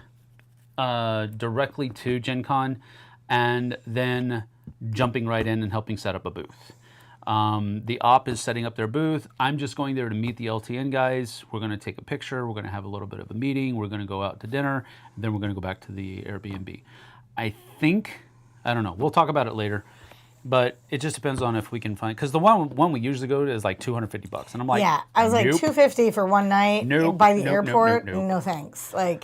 directly to GenCon and then jumping right in and helping set up a booth. The op is setting up their booth. I'm just going there to meet the LTN guys. We're going to take a picture. We're going to have a little bit of a meeting. We're going to go out to dinner. And then we're going to go back to the Airbnb. I don't know. We'll talk about it later. But it just depends on if we can find, because the one we usually go to is like $250, and I'm like, yeah, I was like nope. $250 for one night by the airport. Nope. No thanks. Like,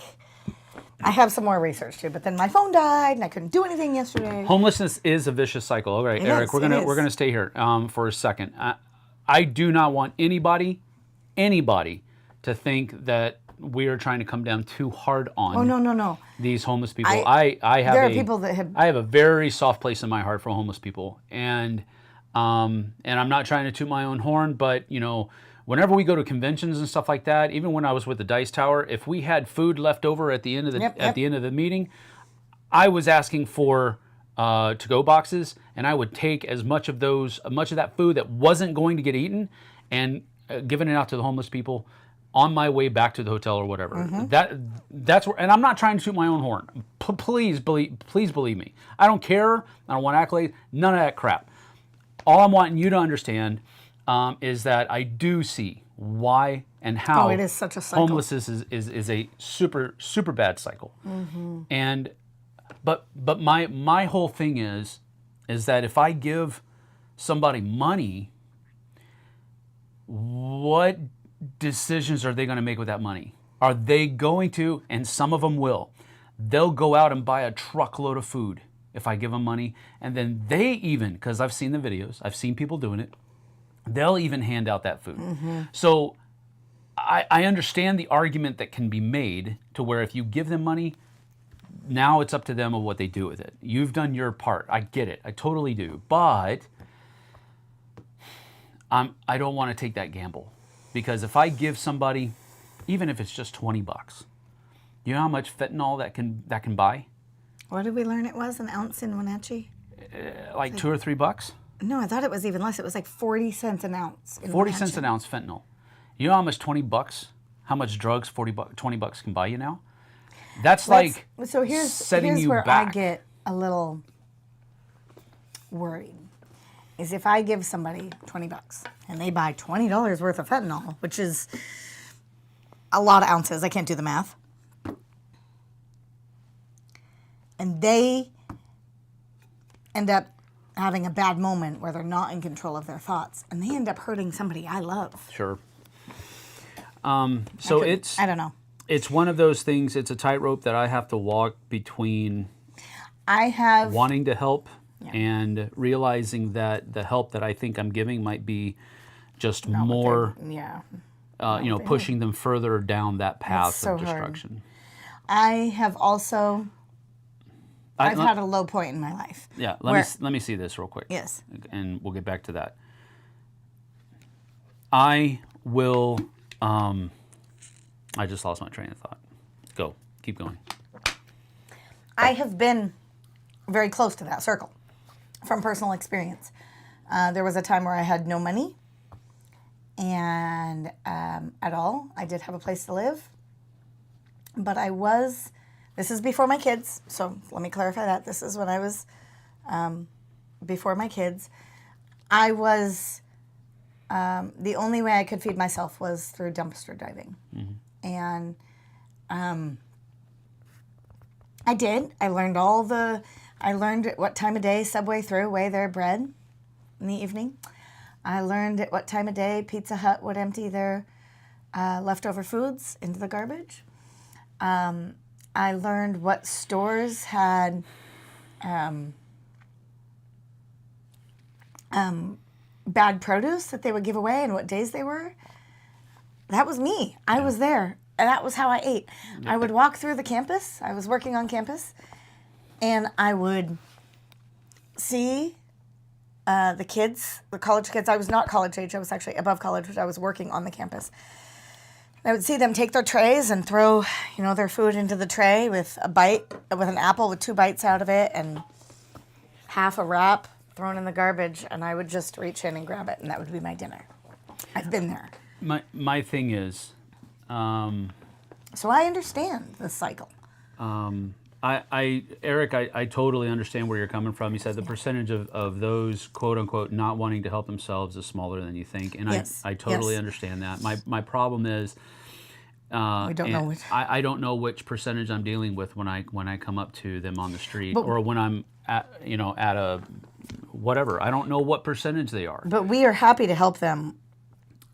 I have some more research too, but then my phone died and I couldn't do anything yesterday. Homelessness is a vicious cycle. All right, Eric, we're gonna stay here for a second. I do not want anybody to think that we are trying to come down too hard on. Oh no. These homeless people. I have there are people that have. I have a very soft place in my heart for homeless people, and I'm not trying to toot my own horn, but you know, whenever we go to conventions and stuff like that, even when I was with the Dice Tower, if we had food left over at the end of the end of the meeting, I was asking for to-go boxes, and I would take as much of that food that wasn't going to get eaten, and giving it out to the homeless people on my way back to the hotel or whatever. That's where, and I'm not trying to toot my own horn. Please believe me. I don't care. I don't want accolades. None of that crap. All I'm wanting you to understand is that I do see why and how it is such a cycle. homelessness is a super bad cycle. And but my whole thing is that if I give somebody money, what decisions are they going to make with that money? Are they going to, and some of them will, they'll go out and buy a truckload of food if I give them money, and then they even, because I've seen the videos, I've seen people doing it, they'll even hand out that food. So I understand the argument that can be made to where if you give them money, now it's up to them of what they do with it. You've done your part. I get it. I totally do. But I don't want to take that gamble. Because if I give somebody, even if it's just $20, you know how much fentanyl that can buy? What did we learn it was, an ounce in Wenatchee? Like $2 or $3? No, I thought it was even less. It was like 40 cents an ounce. 40 cents an ounce fentanyl. You know how much $20, how much drugs $20 can buy you now? That's like so here's setting you where back. I get a little worried. Is if I give somebody $20 and they buy $20 worth of fentanyl, which is a lot of ounces. I can't do the math. And they end up having a bad moment where they're not in control of their thoughts, and they end up hurting somebody I love. Sure. I don't know. It's one of those things. It's a tightrope that I have to walk between. I have wanting to help and realizing that the help that I think I'm giving might be just more. Pushing them further down that path of destruction. I have also. I've had a low point in my life. Yeah, let me see this real quick. Yes. And we'll get back to that. I will. I just lost my train of thought. Go. Keep going. I have been very close to that circle from personal experience. There was a time where I had no money and at all. I did have a place to live. But this is before my kids, so let me clarify that. This is when I was before my kids. I was, the only way I could feed myself was through dumpster diving. And I did. I learned at what time of day Subway threw away their bread in the evening. I learned at what time of day Pizza Hut would empty their leftover foods into the garbage. I learned what stores had bad produce that they would give away and what days they were. That was me. I was there. And that was how I ate. I would walk through the campus. I was working on campus. And I would see the kids, the college kids. I was not college age. I was actually above college, but I was working on the campus. I would see them take their trays and throw, their food into the tray with an apple with 2 bites out of it and half a wrap thrown in the garbage, and I would just reach in and grab it, and that would be my dinner. I've been there. My thing is, so I understand this cycle. Eric, I totally understand where you're coming from. You said the percentage of those quote unquote not wanting to help themselves is smaller than you think, and yes. I totally understand that. My problem is we don't know which. I don't know which percentage I'm dealing with when I come up to them on the street or when I'm at a whatever. I don't know what percentage they are. But we are happy to help them.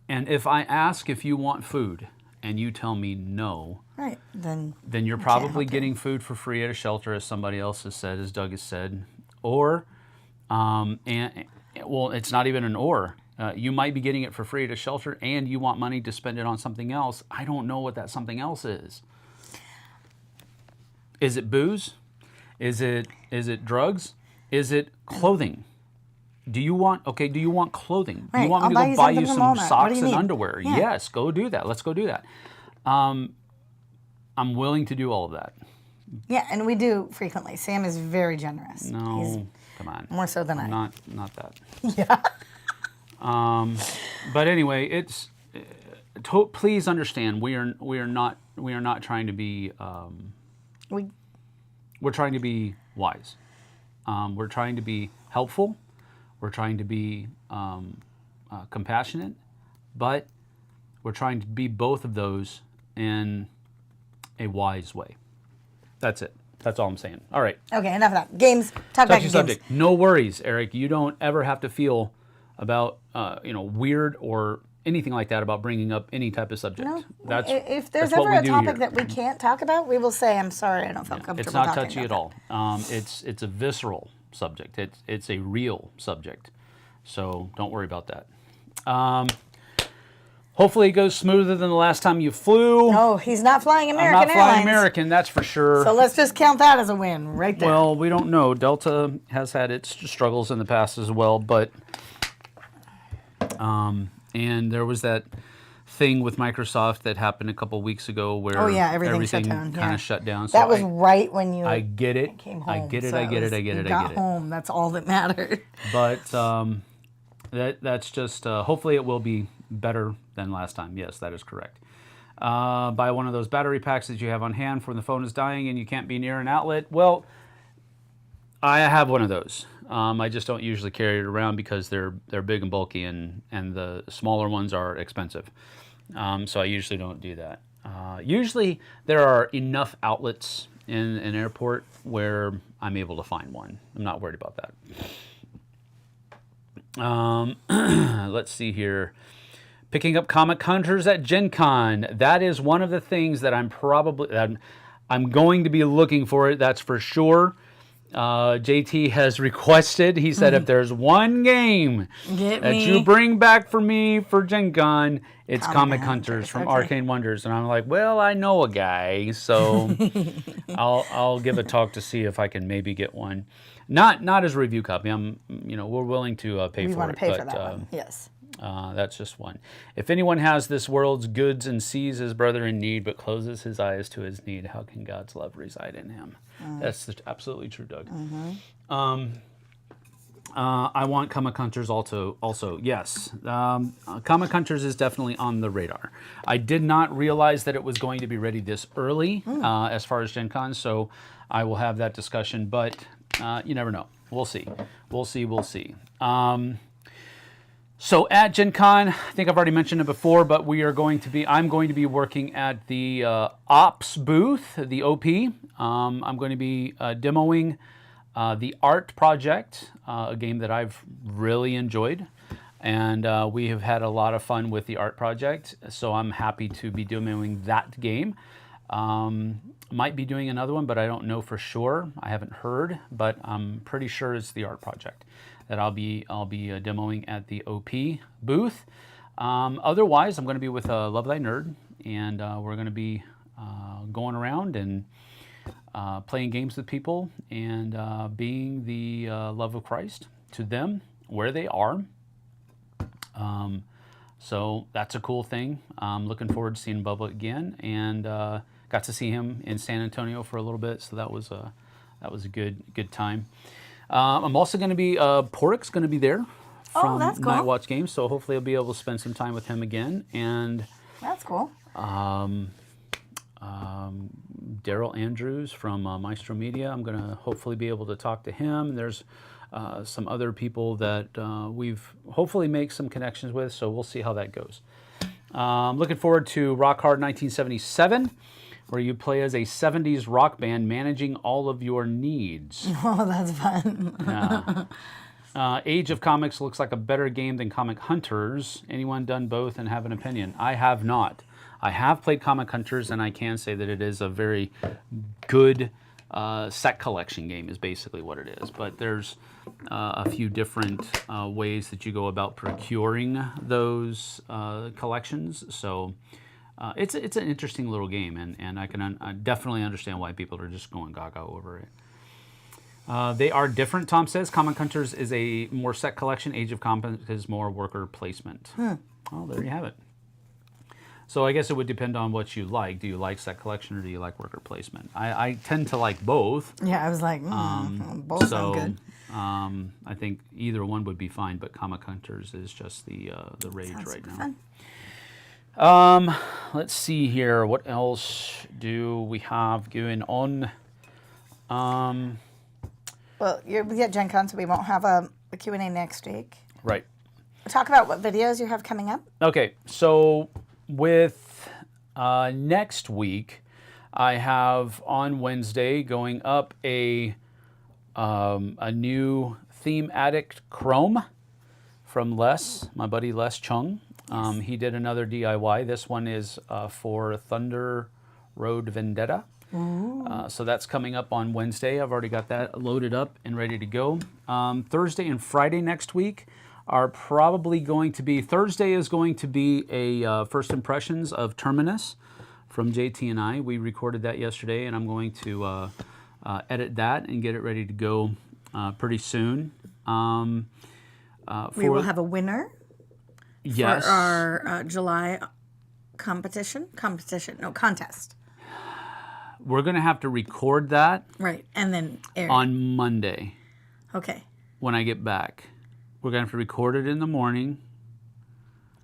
And if I ask if you want food and you tell me no, right, then you're probably getting food for free at a shelter, as somebody else has said, as Doug has said, or it's not even an or. You might be getting it for free at a shelter, and you want money to spend it on something else. I don't know what that something else is. Is it booze? Is it drugs? Is it clothing? Do you want clothing? Right. Do you want me to go buy you some socks and underwear? Yeah. Yes, go do that. Let's go do that. I'm willing to do all of that. Yeah, and we do frequently. Sam is very generous. No, come on. More so than I. Not that. Yeah. But anyway, it's please understand we are not trying to be we're trying to be wise. We're trying to be helpful. We're trying to be compassionate, but we're trying to be both of those in a wise way. That's it. That's all I'm saying. All right. Okay, enough of that. Games. Talk about Touchy games. subject. No worries, Eric. You don't ever have to feel about weird or anything like that about bringing up any type of subject. No, if that's there's what ever we a do topic here. that we can't talk about, we will say, I'm sorry, I don't feel comfortable It's not talking touchy at about all. It's a visceral subject. It's a real subject. So don't worry about that. Hopefully it goes smoother than the last time you flew. No, he's not flying American I'm not flying Airlines. American, that's for sure. So let's just count that as a win right there. Well, we don't know. Delta has had its struggles in the past as well, but and there was that thing with Microsoft that happened a couple weeks ago where everything shut down. kind of shut down. That was right when you I get it. came home. I get it. So I get it. I you get it. I got get it. home. That's all that mattered. But that's just hopefully it will be better than last time. Yes, that is correct. Buy one of those battery packs that you have on hand for when the phone is dying and you can't be near an outlet. Well, I have one of those. I just don't usually carry it around because they're big and bulky and the smaller ones are expensive. So I usually don't do that. Usually there are enough outlets in an airport where I'm able to find one. I'm not worried about that. Let's see here. Picking up Comic Hunters at GenCon. That is one of the things that I'm going to be looking for it. That's for sure. JT has requested. He said, if there's one game you bring back for me for GenCon, it's Comic Hunters from Arcane Wonders. And I'm like, well, I know a guy, so I'll give a talk to see if I can maybe get one. Not as a review copy. We're willing to pay for it. We want to pay for that one. Yes. That's just one. If anyone has this world's goods and sees his brother in need but closes his eyes to his need, how can God's love reside in him? That's absolutely true, Doug. I want Comic Hunters also. Yes. Comic Hunters is definitely on the radar. I did not realize that it was going to be ready this early as far as Gen Con, so I will have that discussion, but you never know. We'll see. So at Gen Con, I think I've already mentioned it before, but I'm going to be working at the Ops booth, the OP. I'm going to be demoing the Art Project, a game that I've really enjoyed. And we have had a lot of fun with the Art Project, so I'm happy to be demoing that game. Might be doing another one, but I don't know for sure. I haven't heard, but I'm pretty sure it's the Art Project that I'll be demoing at the OP booth. Otherwise, I'm going to be with Love Thy Nerd, and we're going to be going around and playing games with people and being the love of Christ to them where they are. So that's a cool thing. I'm looking forward to seeing Bubba again, and got to see him in San Antonio for a little bit, so that was a good time. I'm also going to be, Porik's going to be there from that's cool. Night Watch Games, so hopefully I'll be able to spend some time with him again. And that's cool. Daryl Andrews from Maestro Media, I'm going to hopefully be able to talk to him. There's some other people that we've hopefully make some connections with, so we'll see how that goes. Looking forward to Rock Hard 1977. Where you play as a 70s rock band managing all of your needs. Oh, that's fun. Yeah. Age of Comics looks like a better game than Comic Hunters. Anyone done both and have an opinion? I have not. I have played Comic Hunters, and I can say that it is a very good set collection game is basically what it is. But there's a few different ways that you go about procuring those collections. So it's an interesting little game, and I can definitely understand why people are just going gaga over it. They are different, Tom says. Comic Hunters is a more set collection. Age of Comics is more worker placement. Oh, there you have it. So I guess it would depend on what you like. Do you like set collection or do you like worker placement? I tend to like both. Yeah, I was like, both sound good. I think either one would be fine, but Comic Hunters is just the rage Sounds right super now. fun. Let's see here. What else do we have going on? Well, we got GenCon, so we won't have a Q&A next week. Right. Talk about what videos you have coming up. Okay, so with next week, I have on Wednesday going up a new Theme Addict Chrome from Les, my buddy Les Chung. He did another DIY. This one is for Thunder Road Vendetta. So that's coming up on Wednesday. I've already got that loaded up and ready to go. Thursday and Friday next week are probably going to be, Thursday is going to be a first impressions of Terminus from JT and I. We recorded that yesterday, and I'm going to edit that and get it ready to go pretty soon. We will have a winner Yes. for our July contest. We're going to have to record that Right, and then air. on Monday Okay, when I get back. We're going to have to record it in the morning.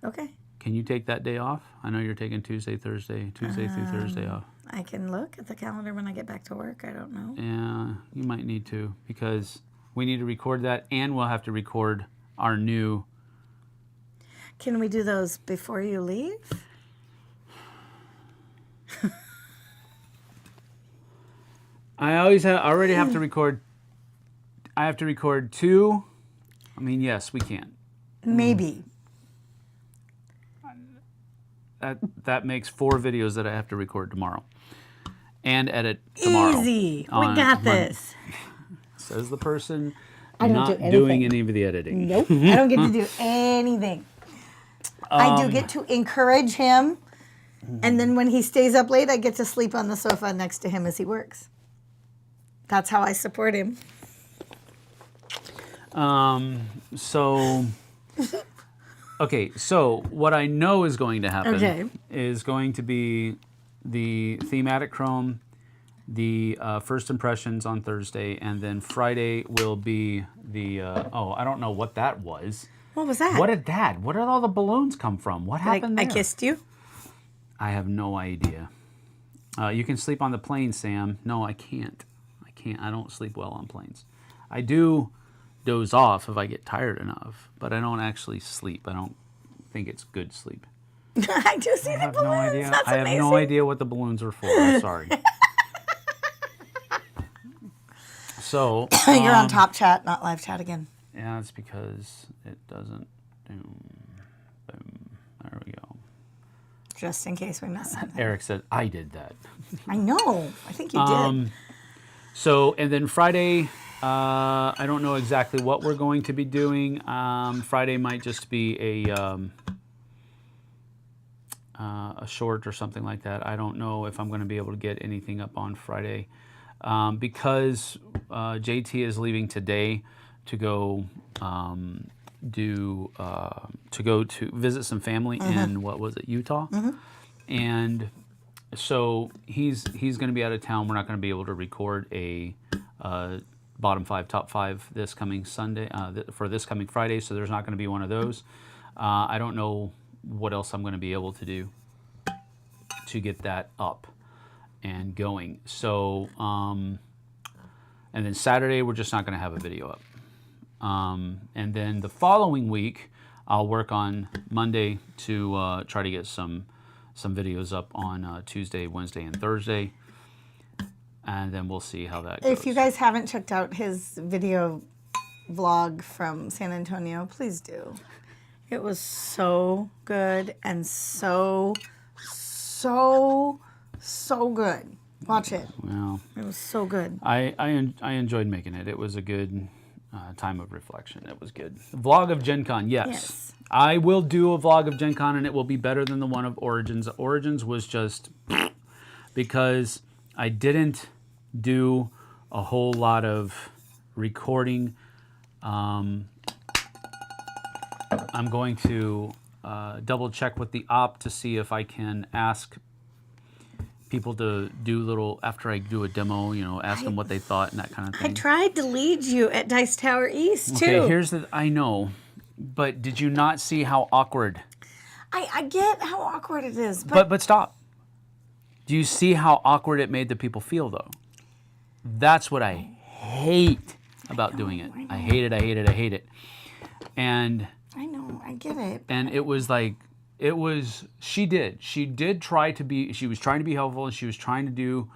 okay. Can you take that day off? I know you're taking Tuesday through Thursday off. I can look at the calendar when I get back to work. I don't know. Yeah, you might need to, because we need to record that, and we'll have to record our new... Can we do those before you leave? I already have to record... I have to record 2. I mean, yes, we can. Maybe. That makes 4 videos that I have to record tomorrow. And edit tomorrow. Easy. We on got Monday. this. Says the person don't not do anything. doing any of the editing. Nope. I don't get to do anything. I do get to encourage him. And then when he stays up late, I get to sleep on the sofa next to him as he works. That's how I support him. So, okay, so what I know is going to happen is going to be the thematic Chrome, the first impressions on Thursday, and then Friday will be the, I don't know what that was. What was that? What did all the balloons come from? What happened I there? kissed you? I have no idea. You can sleep on the plane, Sam. No, I can't. I don't sleep well on planes. I do doze off if I get tired enough, but I don't actually sleep. I don't think it's good sleep. I do see the balloons. No idea. That's I have amazing. no idea what the balloons are for. I'm sorry. So You're on top chat, not live chat again. yeah, it's because it doesn't. Boom. There we go. Just in case we miss something. Eric said I did that. I know. I think you did. So, and then Friday, I don't know exactly what we're going to be doing. Friday might just be a short or something like that. I don't know if I'm going to be able to get anything up on Friday because JT is leaving today to go to visit some family in Utah, and so he's going to be out of town. We're not going to be able to record a bottom 5, top 5 this coming Sunday for this coming Friday. So there's not going to be one of those. I don't know what else I'm going to be able to do to get that up and going. So and then Saturday we're just not going to have a video up. And then the following week I'll work on Monday to try to get some videos up on Tuesday, Wednesday, and Thursday, and then we'll see how that goes. If you guys haven't checked out his video vlog from San Antonio, please do. It was so good and so good. Watch it. Well, It was so good. I enjoyed making it. It was a good time of reflection. It was good. Vlog of GenCon, yes. I will do a vlog of GenCon, and it will be better than the one of Origins. Origins was just because I didn't do a whole lot of recording. I'm going to double check with the op to see if I can ask people to do little, after I do a demo, ask them what they thought and that kind of I thing. tried to lead you at Dice Tower East, too. Okay, here's the, I know, but did you not see how awkward? I get how awkward it is, But stop. Do you see how awkward it made the people feel, though? That's what I hate about doing it. I hate it, I hate it, I hate it. And I know, I get it. and it was like, she did try to be, she was trying to be helpful, and she was trying to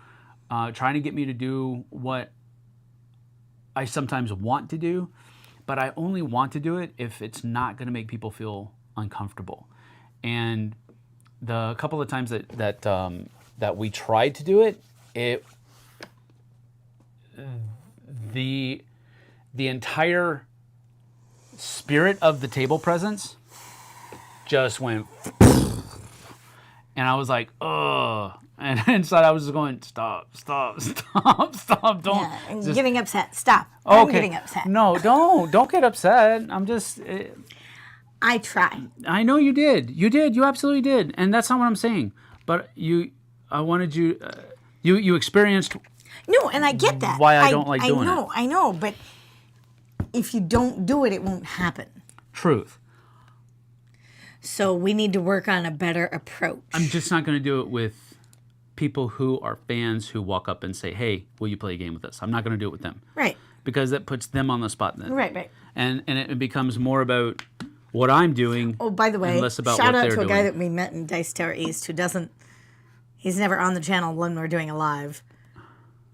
get me to do what I sometimes want to do, but I only want to do it if it's not going to make people feel uncomfortable. And the couple of times that we tried to do it, the entire spirit of the table presence just went, and I was like, ugh. And inside I was just going, stop, don't. Yeah, and getting upset. Stop. Okay. I'm getting upset. No, don't get upset. I'm just... I tried. I know you did. You absolutely did. And that's not what I'm saying. But I wanted you... You experienced... No, and I get that. Why I don't like doing it. I know, but if you don't do it, it won't happen. Truth. So we need to work on a better approach. I'm just not going to do it with people who are fans who walk up and say, hey, will you play a game with us? I'm not going to do it with them. Right. Because that puts them on the spot then. Right. And it becomes more about what I'm doing. Oh, by the way, and less about shout what out they're to a doing. guy that we met in Dice Tower East who he's never on the channel when we're doing a live.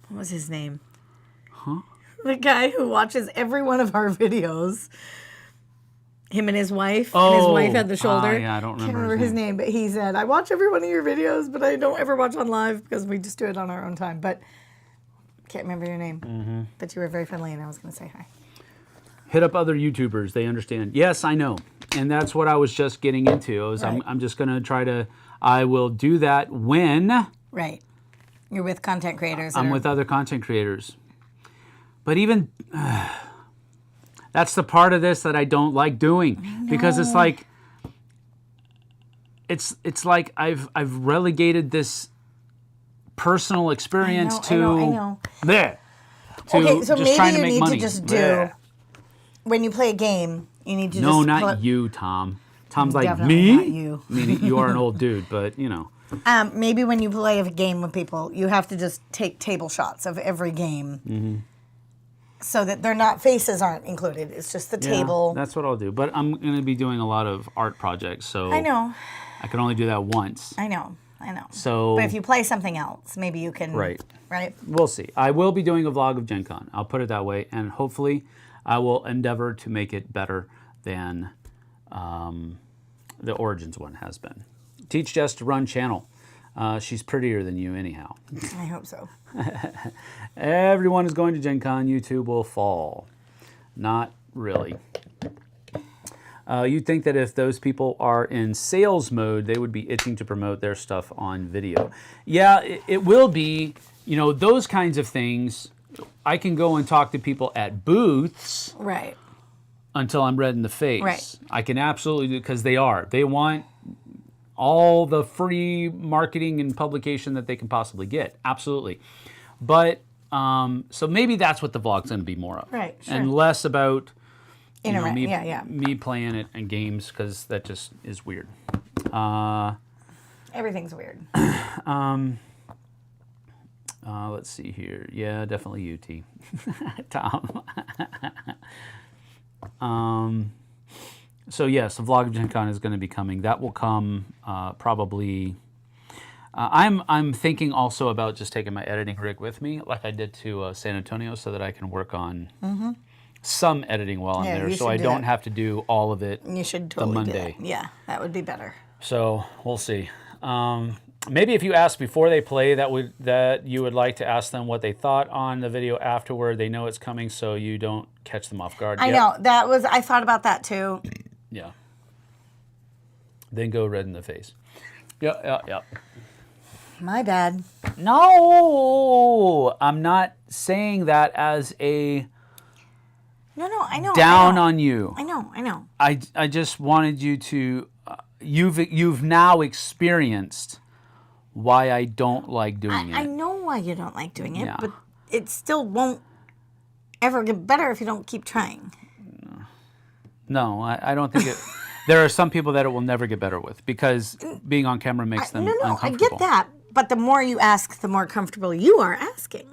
What was his name? Huh? The guy who watches every one of our videos. Him and his wife. And his wife had the shoulder. Yeah, I don't Can't remember remember his name, but he said, I watch every one of your videos, but I don't ever watch on live because we just do it on our own time. But can't remember your name. Mm-hmm. But you were very friendly, and I was going to say hi. Hit up other YouTubers. They understand. Yes, I know. And that's what I was just getting into. Right. I'm just going to try to... I will do that when... Right. You're with content creators. I'm with other content creators. But even... that's the part of this that I don't like doing. Because it's like... It's like I've relegated this personal experience I know. There. To Okay, so just trying maybe to you make need money. to just do... Bleh. When you play a game, you need to No, just... not you, Tom. Tom's like, Definitely me? not you. I mean, you are an old dude, but, Maybe when you play a game with people, you have to just take table shots of every game so that faces aren't included. It's just the table. That's what I'll do. But I'm going to be doing a lot of art projects, so I know. I can only do that once. I know. So, but if you play something else, maybe you can. Right. We'll see. I will be doing a vlog of GenCon. I'll put it that way, and hopefully, I will endeavor to make it better than the Origins one has been. Teach Jess to run channel. She's prettier than you, anyhow. I hope so. Everyone is going to GenCon. YouTube will fall. Not really. You'd think that if those people are in sales mode, they would be itching to promote their stuff on video. Yeah, it will be. Those kinds of things. I can go and talk to people at booths. Right. Until I'm red in the face. Right. I can absolutely do, because they want all the free marketing and publication that they can possibly get. Absolutely. But, so maybe that's what the vlog's going to be more of. Right, sure. And less about me playing it in games, because that just is weird. Everything's weird. Let's see here. Yeah, definitely you, T. Tom. So yes, the vlog of GenCon is going to be coming. That will come probably. I'm thinking also about just taking my editing rig with me, like I did to San Antonio, so that I can work on some editing while I'm there, so I don't have to do all of it. You should totally the Monday. do that. Yeah, that would be better. So we'll see. Maybe if you ask before they play, that you would like to ask them what they thought on the video afterward. They know it's coming, so you don't catch them off guard. I know. I thought about that too. Yeah. Then go red in the face. Yeah. My bad. No, I'm not saying that as a No, I know. down on you. I know. I just wanted you to you've now experienced why I don't like doing I it. know why you don't like doing it, Yeah. but it still won't ever get better if you don't keep trying. No, I don't think it. There are some people that it will never get better with because being on camera makes them No, I uncomfortable. get that. But the more you ask, the more comfortable you are asking.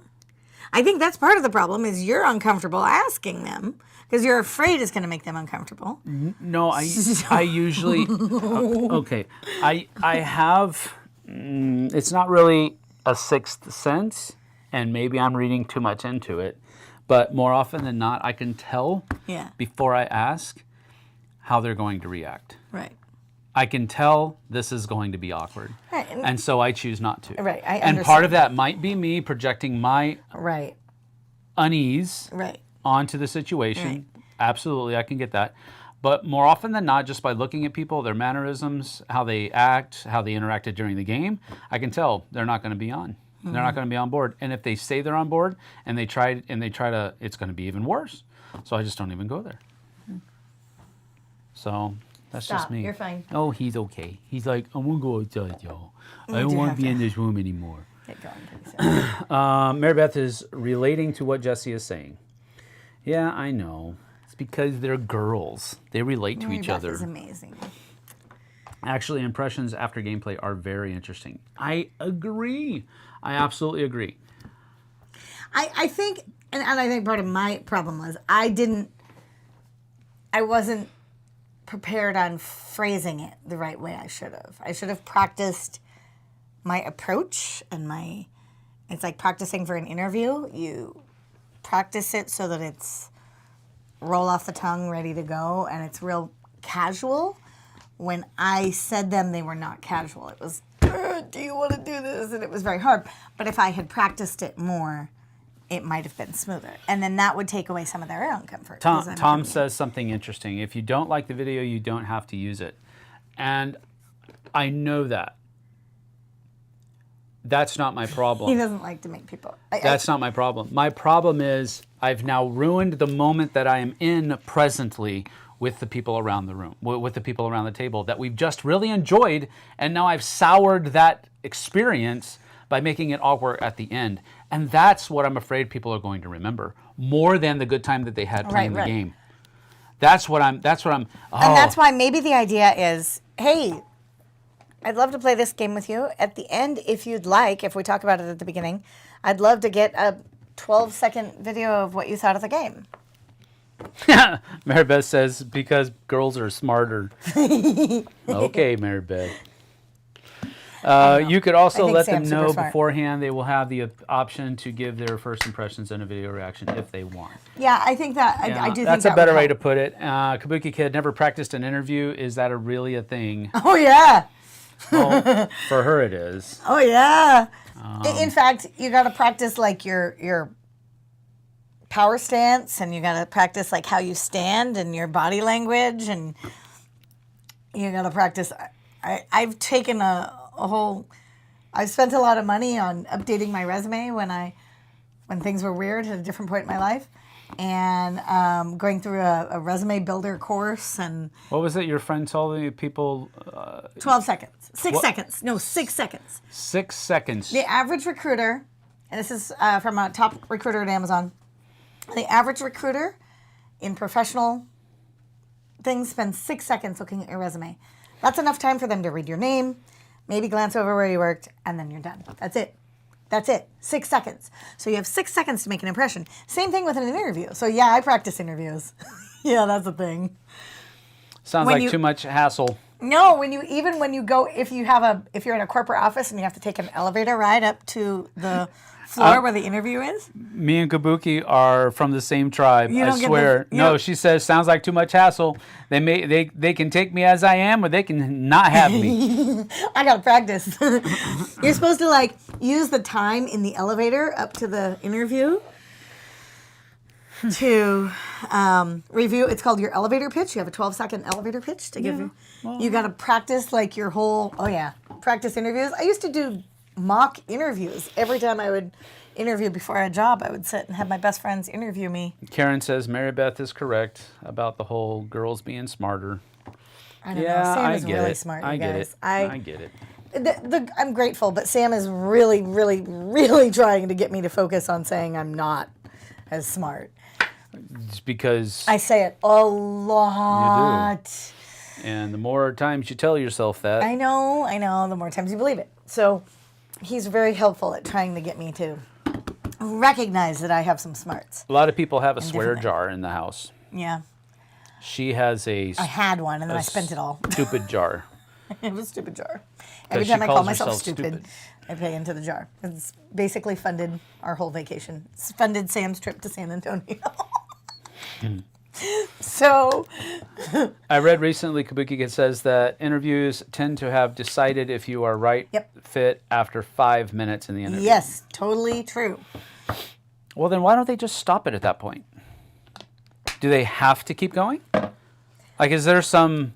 I think that's part of the problem is you're uncomfortable asking them because you're afraid it's going to make them uncomfortable. No, I usually okay. I have. It's not really a sixth sense, and maybe I'm reading too much into it. But more often than not, I can tell before I ask how they're going to react. Right. I can tell this is going to be awkward. Right. And so I choose not to. Right, I And part of that might be me projecting my Right. unease Right. onto the situation. Absolutely, I can get that. But more often than not, just by looking at people, their mannerisms, how they act, how they interacted during the game, I can tell they're not going to be on. They're not going to be on board. And if they say they're on board and they try to, it's going to be even worse. So I just don't even go there. So that's just Stop. me. You're fine. Oh, he's okay. He's like, I won't go outside, y'all. I don't do want have to be to. in this room anymore. Get going, please. Mary Beth is relating to what Jessie is saying. Yeah, I know. It's because they're girls. They relate to Mary each Beth other. is amazing. Actually, impressions after gameplay are very interesting. I agree. I absolutely agree. I think, and I think part of my problem was I wasn't prepared on phrasing it the right way I should have. I should have practiced my approach and it's like practicing for an interview. You practice it so that it's roll off the tongue, ready to go, and it's real casual. When I said them, they were not casual. It was, do you want to do this? And it was very hard. But if I had practiced it more, it might have been smoother. And then that would take away some of their own comfort. Tom says something interesting. If you don't like the video, you don't have to use it. And I know that. That's not my problem. He doesn't like to make people. That's not my problem. My problem is I've now ruined the moment that I am in presently with the people around the room, with the people around the table that we've just really enjoyed, and now I've soured that experience by making it awkward at the end. And that's what I'm afraid people are going to remember, more than the good time that they had playing the game. That's what I'm, And that's why maybe the idea is, hey, I'd love to play this game with you. At the end, if you'd like, if we talk about it at the beginning, I'd love to get a 12-second video of what you thought of the game. Mary Beth says, because girls are smarter. Okay, Mary Beth. You could also let them Sam's know super smart. beforehand. They will have the option to give their first impressions in a video reaction if they want. Yeah, I think that, I do think that's that a better would way to help. put it. Kabuki Kid never practiced an interview. Is that really a thing? Oh, yeah. Well, for her it is. Oh, yeah. In fact, you got to practice like your power stance, and you got to practice like how you stand and your body language, and you got to practice. I've taken I've spent a lot of money on updating my resume when things were weird at a different point in my life, and going through a resume builder course. And What was it your friend told the people? 12 seconds. 6 seconds. No, 6 seconds. 6 seconds. The average recruiter, and this is from a top recruiter at Amazon, the average recruiter in professional things spends 6 seconds looking at your resume. That's enough time for them to read your name, maybe glance over where you worked, and then you're done. That's it. That's it. 6 seconds. So you have 6 seconds to make an impression. Same thing with an interview. So yeah, I practice interviews. Yeah, that's the thing. Sounds when like you- too much hassle. No, when you go, if you're in a corporate office and you have to take an elevator ride up to the floor where the interview is. Me and Kabuki are from the same tribe. You I don't get swear. the- you No, don't- she says sounds like too much hassle. They can take me as I am, or they can not have me. I gotta practice. You're supposed to like use the time in the elevator up to the interview to review. It's called your elevator pitch. You have a 12-second elevator pitch to give you. You gotta practice like your whole. Oh yeah, practice interviews. I used to do mock interviews every time I would interview before a job. I would sit and have my best friends interview me. Karen says Mary Beth is correct about the whole girls being smarter. I don't know. Yeah, Sam I is get really it. smart, I you get guys. it. I get it. I'm grateful, but Sam is really, really, really trying to get me to focus on saying I'm not as smart. It's because I say it a lot. and the more times you tell yourself that, I know, the more times you believe it. So he's very helpful at trying to get me to recognize that I have some smarts. a lot of people have a swear different jar in the house. Yeah. She has I had one and then I spent it all. Stupid jar. It was a stupid jar. Every she time I call calls myself herself stupid, stupid. I pay into the jar. It's basically funded our whole vacation. It's funded Sam's trip to San Antonio. So, I read recently, Kabuki Kid says that interviews tend to have decided if you are right fit after 5 minutes in the interview. yes, totally true. Well, then why don't they just stop it at that point? Do they have to keep going? Like, is there some,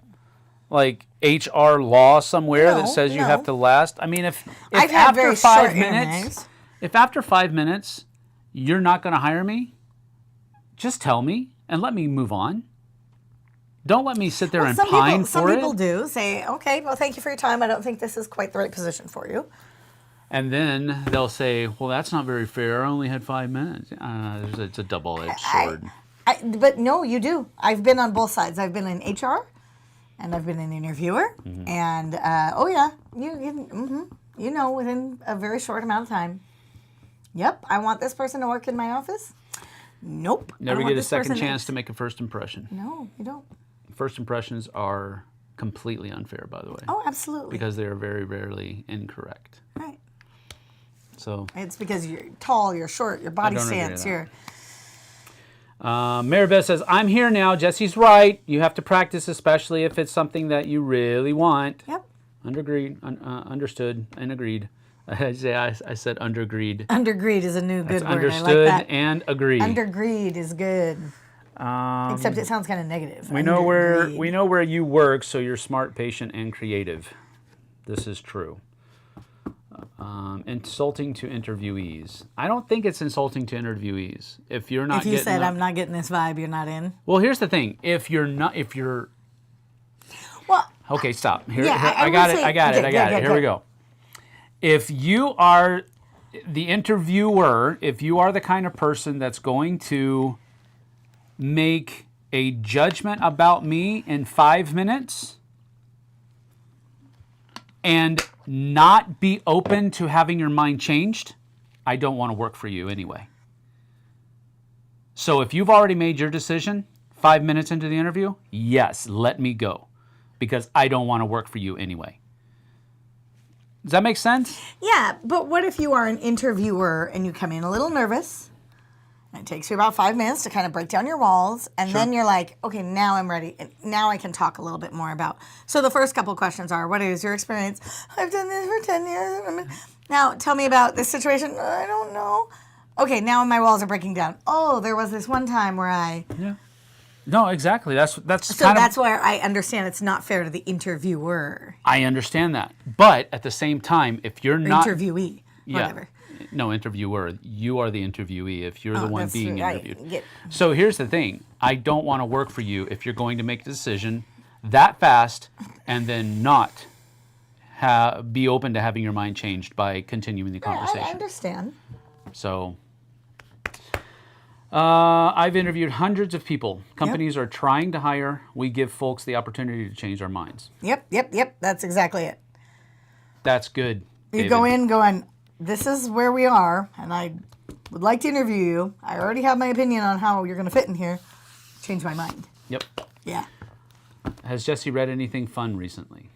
like, HR law somewhere that says you No. have to last? I mean, if I've had after very 5 short minutes, interviews. if after 5 minutes you're not going to hire me, just tell me and let me move on. Don't let me sit there and pine some for it. people do say, okay, well, thank you for your time. I don't think this is quite the right position for you. And then they'll say, well, that's not very fair. I only had 5 minutes. It's a double-edged sword. But no, you do. I've been on both sides. I've been in HR, and I've been an interviewer. Mm-hmm. And, you know, within a very short amount of time, yep, I want this person to work in my office. Nope. I Never don't get want a this second person chance to make a first impression. No, you don't. First impressions are completely unfair, by the way. Oh, absolutely. Because they are very rarely incorrect. Right. So It's because you're tall, you're short, your body don't agree with stance, that. you're... Maribeth says, I'm here now. Jesse's right. You have to practice, especially if it's something that you really want. Yep. Understood and agreed. I said underagreed. Undergreed is a new good It's word. understood I like that. and agreed. Undergreed is good. Except it sounds kind of negative. We know where you work, so you're smart, patient, and creative. This is true. Insulting to interviewees. I don't think it's insulting to interviewees. If you're not If you said, I'm not getting this vibe, you're not in. Well, here's the thing. Well, Okay, stop. Here, Yeah, here- I I got would it. say- I got it. okay, I got yeah, it. Here yeah, we go. If you are the interviewer, if you are the kind of person that's going to make a judgment about me in 5 minutes and not be open to having your mind changed, I don't want to work for you anyway. So if you've already made your decision 5 minutes into the interview, yes, let me go, because I don't want to work for you anyway. Does that make sense? yeah, but what if you are an interviewer and you come in a little nervous, and it takes you about 5 minutes to kind of break down your walls, and then you're like, okay, now I'm ready, and now I can talk a little bit more about. So the first couple questions are, what is your experience? I've done this for 10 years. Now, tell me about this situation. I don't know. Okay, now my walls are breaking down. Oh, there was this one time where I... Yeah. No, exactly. That's So kind that's of. where I understand it's not fair to the interviewer. I understand that, but at the same time, if you're not Interviewee, whatever. No, interviewer. You are the interviewee if you're the one that's being true. I interviewed. get- So here's the thing. I don't want to work for you if you're going to make a decision that fast and then not be open to having your mind changed by continuing the conversation. I understand. So I've interviewed hundreds of people. Companies are trying to hire. We give folks the opportunity to change our minds. Yep. That's exactly it. That's good. You David. go in going, this is where we are, and I would like to interview you. I already have my opinion on how you're going to fit in here. Change my mind. Yep. Yeah. Has Jessie read anything fun recently?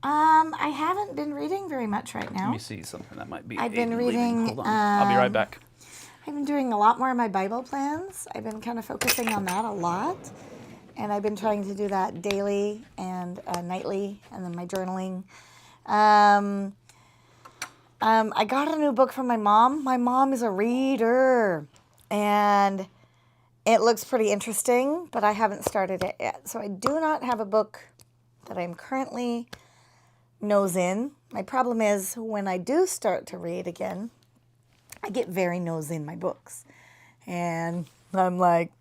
I haven't been reading very much right now. Let me see something that might be. I've been Aiden leaving. reading, Hold on. I'll be right back. I've been doing a lot more of my Bible plans. I've been kind of focusing on that a lot. And I've been trying to do that daily and nightly, and then my journaling. I got a new book from my mom. My mom is a reader, and it looks pretty interesting, but I haven't started it yet. So I do not have a book that I'm currently nose in. My problem is when I do start to read again, I get very nose in my books. And I'm like,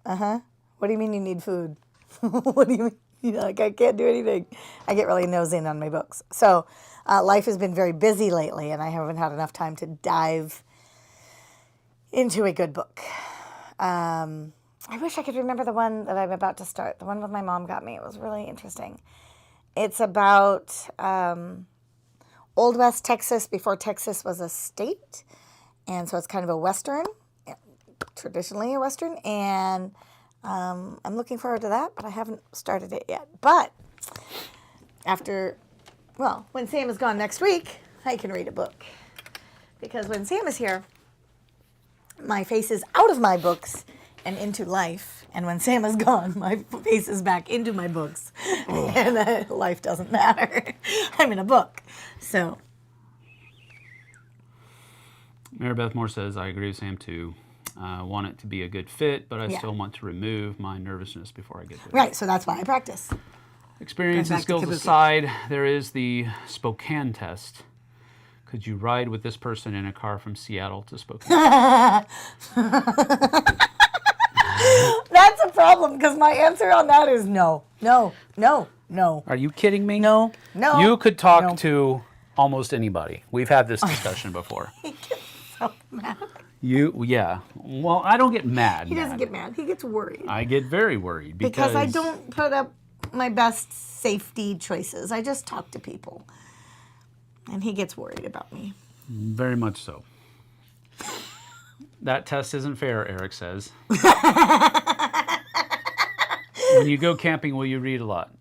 what do you mean you need food? What do you mean? Like, I can't do anything. I get really nosy in on my books. So life has been very busy lately, and I haven't had enough time to dive into a good book. I wish I could remember the one that I'm about to start. The one that my mom got me. It was really interesting. It's about Old West Texas before Texas was a state. And so it's kind of a Western, traditionally a Western. And I'm looking forward to that, but I haven't started it yet. But when Sam is gone next week, I can read a book. Because when Sam is here, my face is out of my books and into life. And when Sam is gone, my face is back into my books. And life doesn't matter. I'm in a book. So. Mary Beth Moore says, I agree with Sam too. I want it to be a good fit, but I still want to remove my nervousness before I get there. Right, so that's why I practice. Experience and skills aside, there is the Spokane test. Could you ride with this person in a car from Seattle to Spokane? That's a problem, because my answer on that is no. No. Are you kidding me? No. You could talk to almost anybody. We've had this discussion before. He gets so mad. Yeah. Well, I don't get mad. He doesn't get mad. He gets worried. I get very worried because I don't put up my best safety choices. I just talk to people. And he gets worried about me. Very much so. That test isn't fair, Eric says. When you go camping, will you read a lot?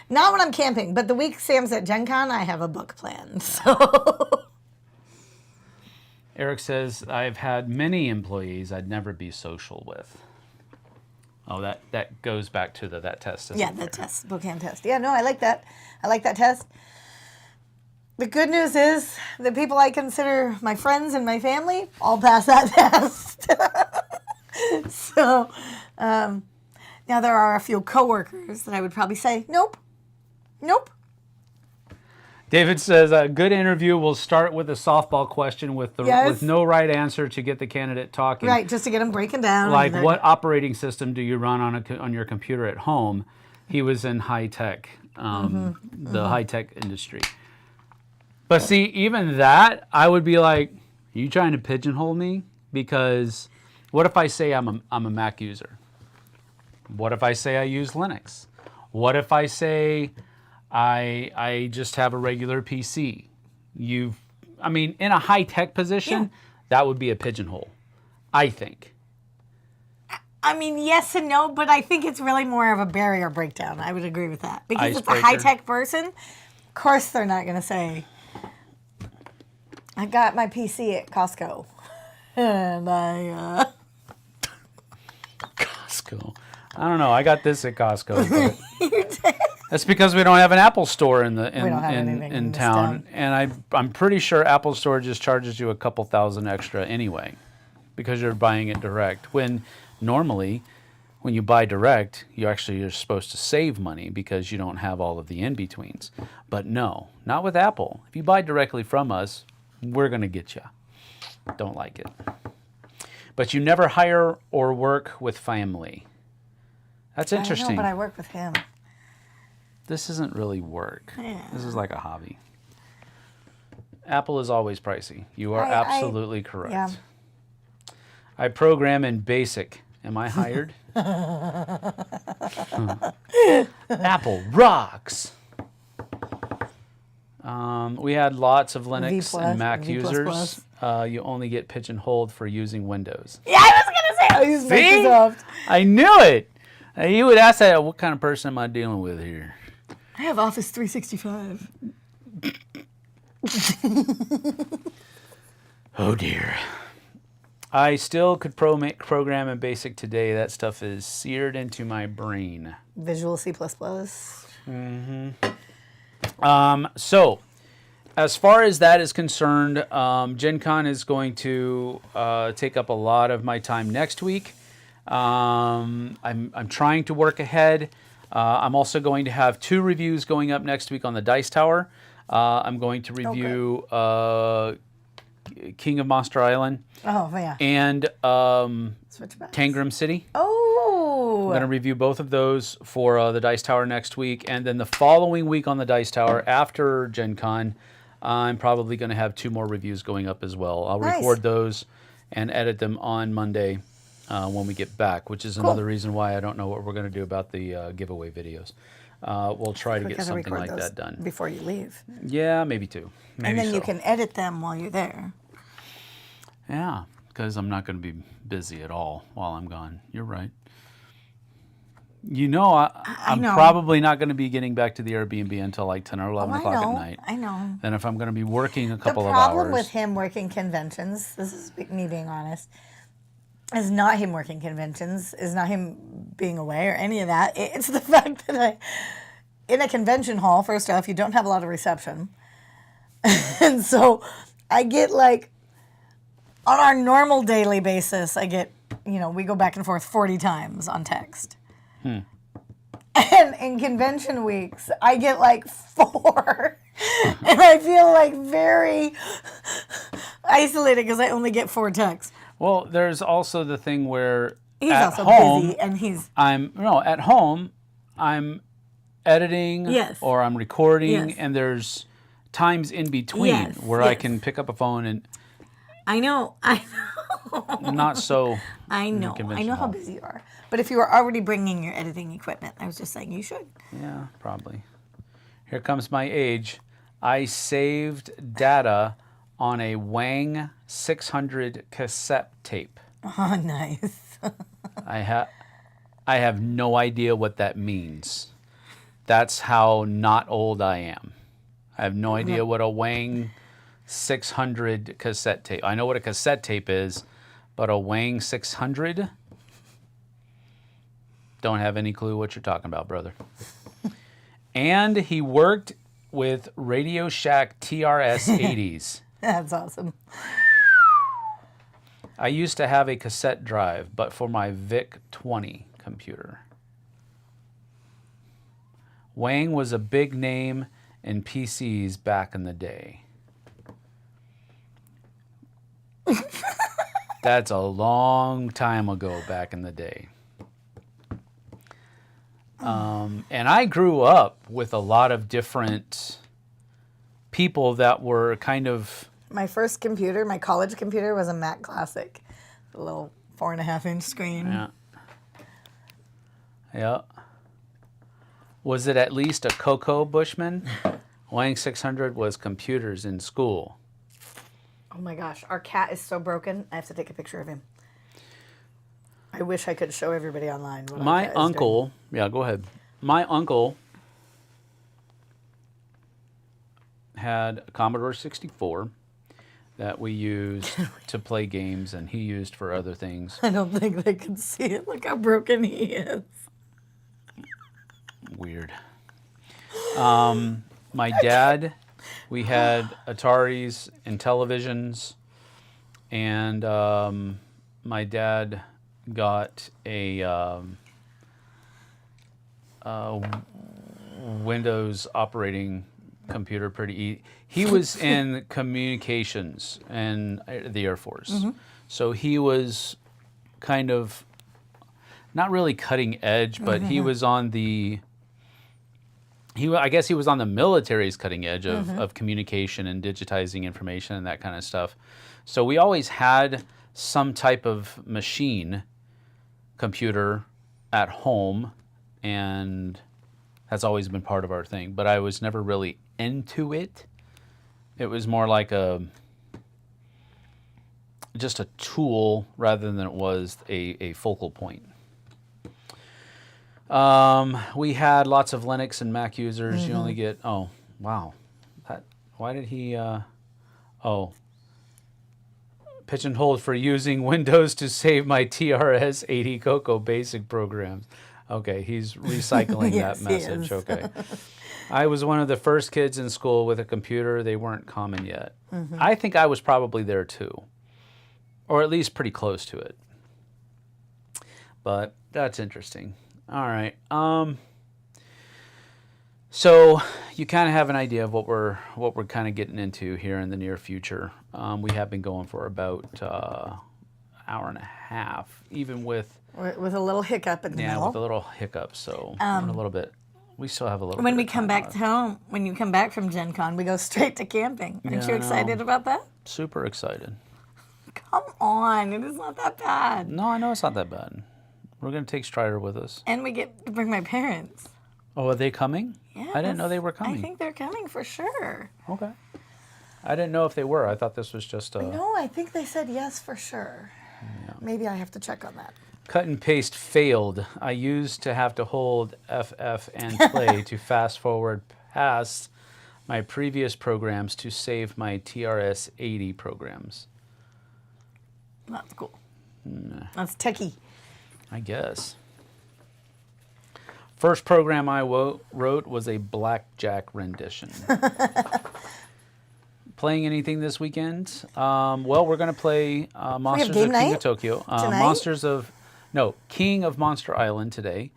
Not when I'm camping, but the week Sam's at GenCon, I have a book planned. So Eric says, I've had many employees I'd never be social with. Oh, that goes back to that test, isn't it? The test, Spokane test. Yeah, no, I like that. I like that test. The good news is the people I consider my friends and my family all pass that test. So now there are a few coworkers that I would probably say, nope. David says a good interview will start with a softball question with no right answer to get the candidate talking. Right, just to get them breaking down. Like, what operating system do you run on your computer at home? He was in high tech, the high tech industry. But see, even that, I would be like, are you trying to pigeonhole me? Because what if I say I'm a Mac user? What if I say I use Linux? What if I say I just have a regular PC? In a high-tech position, that would be a pigeonhole, I think. Yes and no, but I think it's really more of a barrier breakdown. I would agree with that. Because it's a Icebreaker. high-tech person, of course they're not going to say, I got my PC at Costco. And Costco. I don't know. I got this at Costco. But that's because we don't have an Apple store in town. And I'm pretty sure Apple Store just charges you a couple thousand extra anyway, because you're buying it direct. When normally, when you buy direct, you're supposed to save money because you don't have all of the in-betweens. But no, not with Apple. If you buy directly from us, we're going to get you. Don't like it. But you never hire or work with family. That's interesting. I know, but I work with him. This isn't really work. Yeah. This is like a hobby. Apple is always pricey. You are absolutely correct. Yeah. I program in BASIC. Am I hired? Apple rocks. We had lots of Linux and Mac users. You only get pigeonholed for using Windows. Yeah, I was going to say I use Microsoft. I knew it. You would ask that, what kind of person am I dealing with here? I have Office 365. Oh dear. I still could program in BASIC today. That stuff is seared into my brain. Visual C++. So, as far as that is concerned, GenCon is going to take up a lot of my time next week. I'm trying to work ahead. I'm also going to have 2 reviews going up next week on the Dice Tower. I'm going to review King of Monster Island. Oh, yeah. And Tangram City. Oh, I'm going to review both of those for the Dice Tower next week. And then the following week on the Dice Tower, after Gen Con, I'm probably going to have 2 more reviews going up as well. I'll record those and edit them on Monday when we get back, which is another reason why I don't know what we're going to do about the giveaway videos. We'll try to get something like that done. Before you leave. Yeah, maybe 2. Maybe and then you can edit them while you're there. Yeah, because I'm not going to be busy at all while I'm gone. You're right. You know, I'm probably not going to be getting back to the Airbnb until like 10 or 11 o'clock at night. I know. And if I'm going to be working a couple of hours. The problem hours. with him working conventions, this is me being honest, is not him working conventions, is not him being away or any of that. It's the fact that in a convention hall, first off, you don't have a lot of reception. And so I get like, on our normal daily basis, I get, we go back and forth 40 times on text. And in convention weeks, I get like 4. And I feel like very isolated because I only get 4 texts. Well, there's also the thing where he's at also home, busy and he's... at home, I'm editing or I'm recording and there's times in between where I can pick up a phone and... I know. Not so... I know how busy you are. But if you were already bringing your editing equipment, I was just saying you should. Yeah, probably. Here comes my age. I saved data on a Wang 600 cassette tape. Oh, nice. I have no idea what that means. That's how not old I am. I have no idea what a Wang 600 cassette tape. I know what a cassette tape is, but a Wang 600? Don't have any clue what you're talking about, brother. And he worked with Radio Shack TRS 80s. That's awesome. I used to have a cassette drive, but for my VIC-20 computer. Wang was a big name in PCs back in the day. That's a long time ago back in the day. And I grew up with a lot of different people that were kind of... My first computer, my college computer, was a Mac Classic. A little 4.5-inch screen. Yeah. Yeah. Was it at least a Coco Bushman? Wang 600 was computers in school. Oh my gosh, our cat is so broken. I have to take a picture of him. I wish I could show everybody online what my uncle, go ahead. My uncle had a Commodore 64 that we used to play games, and he used for other things. I don't think they can see it. Look how broken he is. Weird. My dad, we had Ataris and televisions, and my dad got a Windows operating computer pretty easy. He was in communications in the Air Force. So he was kind of not really cutting edge, but he was on the I guess he was on the military's cutting edge of communication and digitizing information and that kind of stuff. So we always had some type of machine computer at home, and that's always been part of our thing. But I was never really into it. It was more like just a tool rather than it was a focal point. We had lots of Linux and Mac users. You only get, oh, wow. Why did he, pitch and hold for using Windows to save my TRS-80 Coco basic programs. Okay, he's recycling Yes, that message. Okay. I was one of the first kids in school with a computer. They weren't common yet. I think I was probably there too, or at least pretty close to it. But that's interesting. All right. So you kind of have an idea of what we're kind of getting into here in the near future. We have been going for about hour and a half, even with With a little hiccup in the yeah, middle. with a little hiccup. So we're a little bit. We still have a little. When bit we of come time back left. home, when you come back from Gen Con, we go straight to camping. Aren't Yeah, you I excited know. about that? Super excited. Come on, it is not that bad. No, I know it's not that bad. We're gonna take Strider with us. And we get to bring my parents. Oh, are they coming? Yeah, I didn't know they were coming. I think they're coming for sure. Okay. I didn't know if they were. I thought this was just a No, I think they said yes for sure. Maybe I have to check on that. cut and paste failed. I used to have to hold FF and play to fast forward past my previous programs to save my TRS-80 programs. That's cool. That's techie. I guess. First program I wrote was a blackjack rendition. Playing anything this weekend? Well, we're going to play Monsters game of King night of Tokyo. tonight? King of Monster Island today.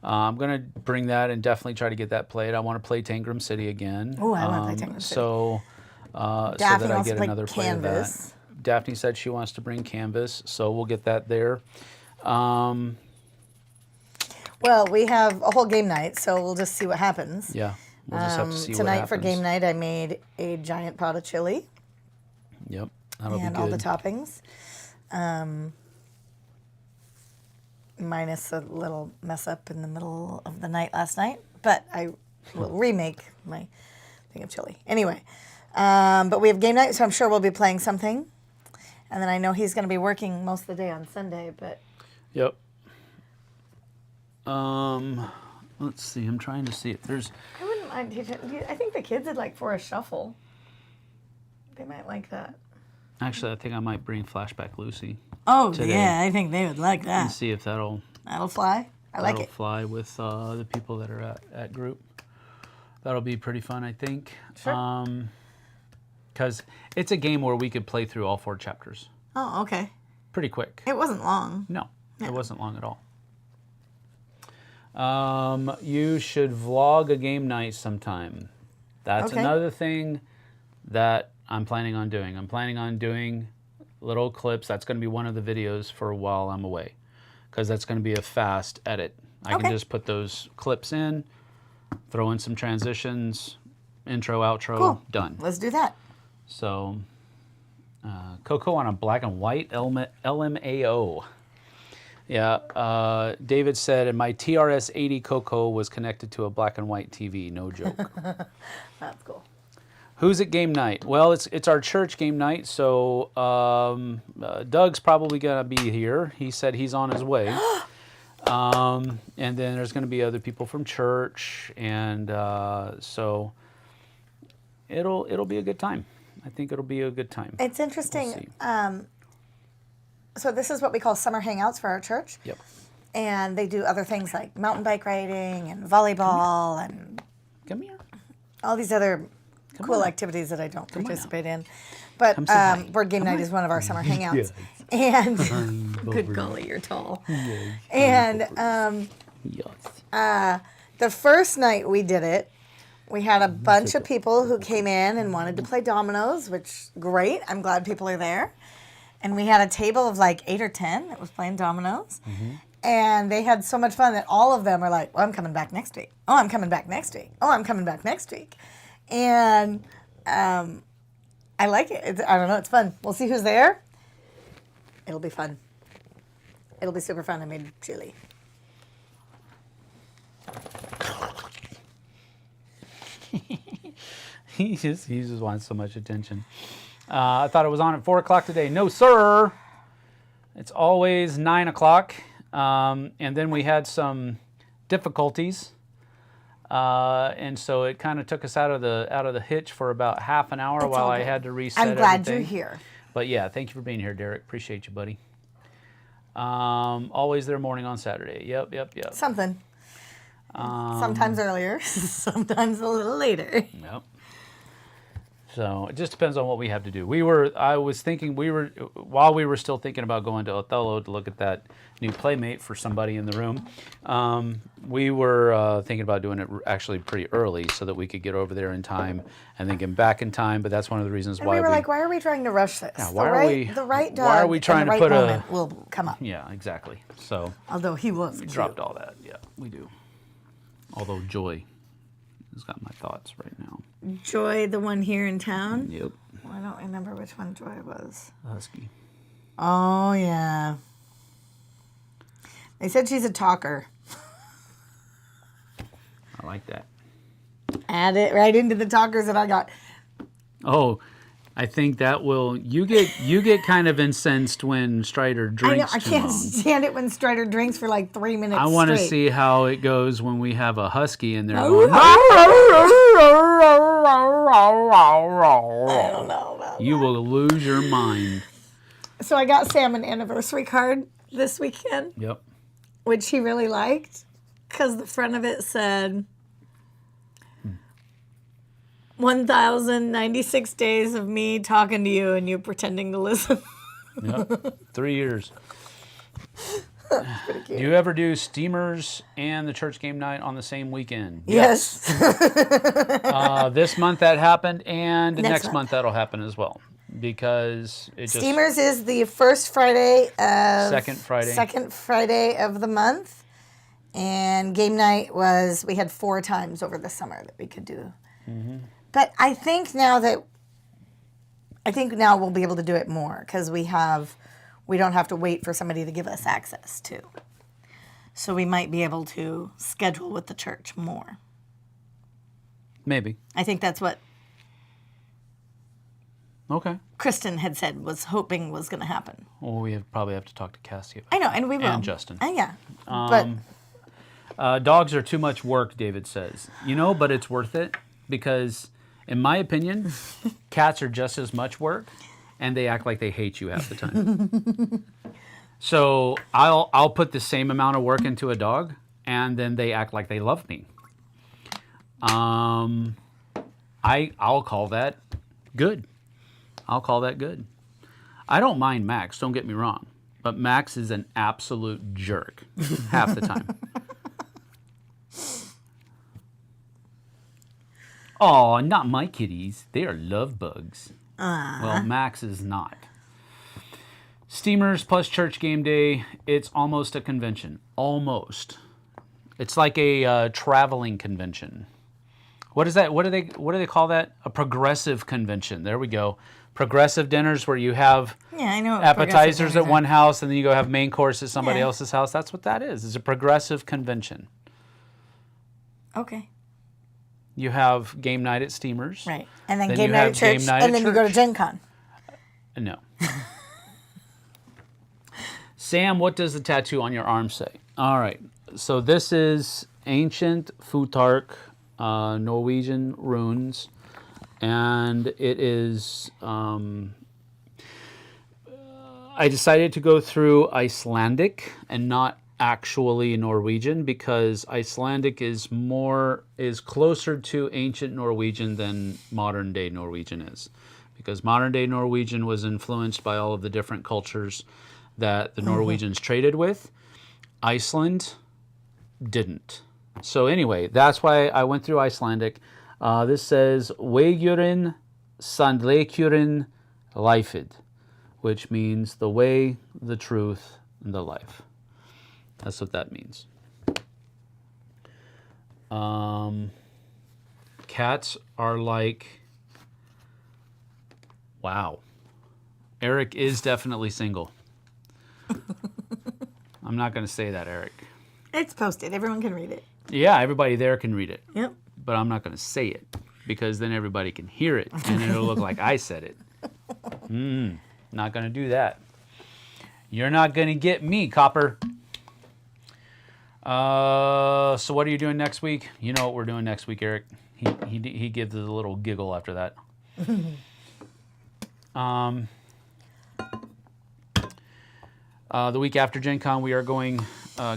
I'm going to bring that and definitely try to get that played. I want to play Tangram City again. Oh, I want to play Tangram City. So Daphne that I wants to get play another play of that. Canvas. Daphne said she wants to bring Canvas, so we'll get that there. Well, we have a whole game night, so we'll just see what happens. Yeah, we'll just have to see what Tonight happens. for game night, I made a giant pot of chili Yep, that'll and be all the good. toppings. Minus a little mess up in the middle of the night last night, but I will remake my thing of chili. Anyway, but we have game night, so I'm sure we'll be playing something. And then I know he's going to be working most of the day on Sunday, but Yep. Let's see. I'm trying to see if there's. I wouldn't mind. I think the kids would like for a shuffle. They might like that. Actually, I think I might bring Flashback Lucy Oh, Today. yeah, I think they would like and that. see if that'll That'll fly. I like it. fly with the people that are at group. That'll be pretty fun, I think. Sure. Because it's a game where we could play through all 4 chapters Oh, okay. pretty quick. It wasn't long. No, it wasn't long at all. You should vlog a game night sometime. That's Okay. another thing that I'm planning on doing. I'm planning on doing little clips. That's going to be one of the videos for while I'm away, because that's going to be a fast edit. I Okay. can just put those clips in, throw in some transitions, intro, outro, Cool. done. Let's do that. So, Coco on a black and white LMAO. Yeah, David said, my TRS-80 Coco was connected to a black and white TV. No joke. That's cool. Who's at game night? Well, it's our church game night, so Doug's probably going to be here. He said he's on his way. And then there's going to be other people from church, and so it'll be a good time. I think it'll be a good time. It's interesting. We'll see. So this is what we call summer hangouts for our church. Yep. And they do other things like mountain bike riding and volleyball and Come here. all these other cool on. activities that I don't on participate in. But Come say hi. Board Game Night is one of our summer hangouts. And good golly, you're tall. And Yes. the first night we did it, we had a bunch of people who came in and wanted to play dominoes, which great. I'm glad people are there. And we had a table of like 8 or 10 that was playing dominoes. And they had so much fun that all of them were like, well, I'm coming back next week. Oh, I'm coming back next week. Oh, I'm coming back next week. And I like it. I don't know. It's fun. We'll see who's there. It'll be fun. It'll be super fun. I made chili. He just wants so much attention. I thought it was on at 4 o'clock today. No, sir. It's always 9 o'clock. And then we had some difficulties. And so it kind of took us out of the hitch for about half an hour It's while all I good. had to reset I'm glad everything. you're here. But yeah, thank you for being here, Derek. Appreciate you, buddy. Always there morning on Saturday. Yep. Something. Sometimes earlier, sometimes a little later. Yep. So it just depends on what we have to do. While we were still thinking about going to Othello to look at that new playmate for somebody in the room, we were thinking about doing it actually pretty early so that we could get over there in time and then get back in time. But that's one of the reasons And why we were like, why are we trying to rush this? Yeah, The right dog why are we trying in the to right put a- moment will come up. Yeah, exactly. So Although he was we cute. dropped all that. Yeah, we do. Although Joy has got my thoughts right now. Joy, the one here in town? Yep. Well, I don't remember which one Joy was. Husky. Oh, yeah. They said she's a talker. I like that. Add it right into the talkers that I got. Oh, I think that will. You get kind of incensed when Strider I know, drinks I too can't long. stand it when Strider drinks for like 3 minutes I want to straight. see how it goes when we have a husky in there. I Going, don't know about you will lose your mind. So I got Sam an anniversary card this weekend, Yep. which he really liked, because the front of it said 1,096 days of me talking to you and you pretending to listen. Yep. 3 years. Pretty cute. Do you ever do steamers and the church game night on the same weekend? Yes. This month that happened, and Next next month that'll happen as well, because it just Steamers is the first Friday of... Second Friday. Second Friday of the month. And game night was, we had 4 times over the summer that we could do. Mm-hmm. But I think now we'll be able to do it more, because we don't have to wait for somebody to give us access to. So we might be able to schedule with the church more. maybe. I think that's what Okay. Kristen had said, was hoping was going to happen. Well, we probably have to talk to Cassie. I know, and we will. And Justin. Yeah. But Dogs are too much work, David says. But it's worth it, because, in my opinion, cats are just as much work, and they act like they hate you half the time. So I'll put the same amount of work into a dog, and then they act like they love me. I'll call that good. I'll call that good. I don't mind Max, don't get me wrong, but Max is an absolute jerk half the time. Oh, not my kitties. They are love bugs. Well, Max is not. Steamers plus church game day, it's almost a convention. Almost. It's like a traveling convention. What is that? What do they call that? A progressive convention. There we go. Progressive dinners where you have yeah, I know what appetizers progressive at one house and then you go have main course at somebody Yeah. else's house. That's what that is. It's a progressive convention. Okay. You have game night at Steamers. Right. And then Then game you night have at church, game night and at then you go to church. Gen Con. No. Sam, what does the tattoo on your arm say? All right. So this is ancient Futhark Norwegian runes. And it is... I decided to go through Icelandic and not actually Norwegian, because Icelandic is closer to ancient Norwegian than modern day Norwegian is, because modern day Norwegian was influenced by all of the different cultures that the Norwegians traded with. Iceland didn't. So anyway, that's why I went through Icelandic. This says Vegurinn Sandleikurinn Lifid, which means the way, the truth, and the life. That's what that means. Cats are like... Wow. Eric is definitely single. I'm not going to say that, Eric. It's posted. Everyone can read it. Yeah, everybody there can read it. Yep. But I'm not going to say it, because then everybody can hear it, and it'll look like I said it. Not going to do that. You're not going to get me, Copper. So what are you doing next week? You know what we're doing next week, Eric. He gives a little giggle after that. The week after Gen Con, we are going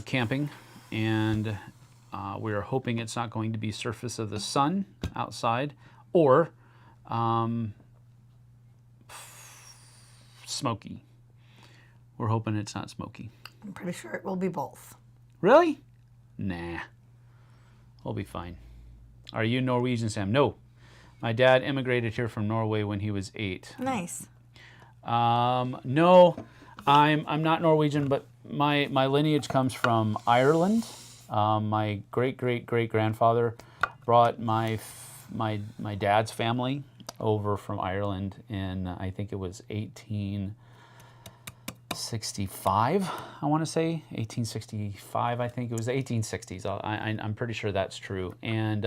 camping, and we are hoping it's not going to be surface of the sun outside, or Smoky. We're hoping it's not smoky. I'm pretty sure it will be both. Really? Nah. We'll be fine. Are you Norwegian, Sam? No. My dad immigrated here from Norway when he was 8. Nice. No, I'm not Norwegian, but my lineage comes from Ireland. My great-great-great-grandfather brought my dad's family over from Ireland in, I think it was 1865, I want to say. 1865, I think. It was the 1860s. I'm pretty sure that's true. And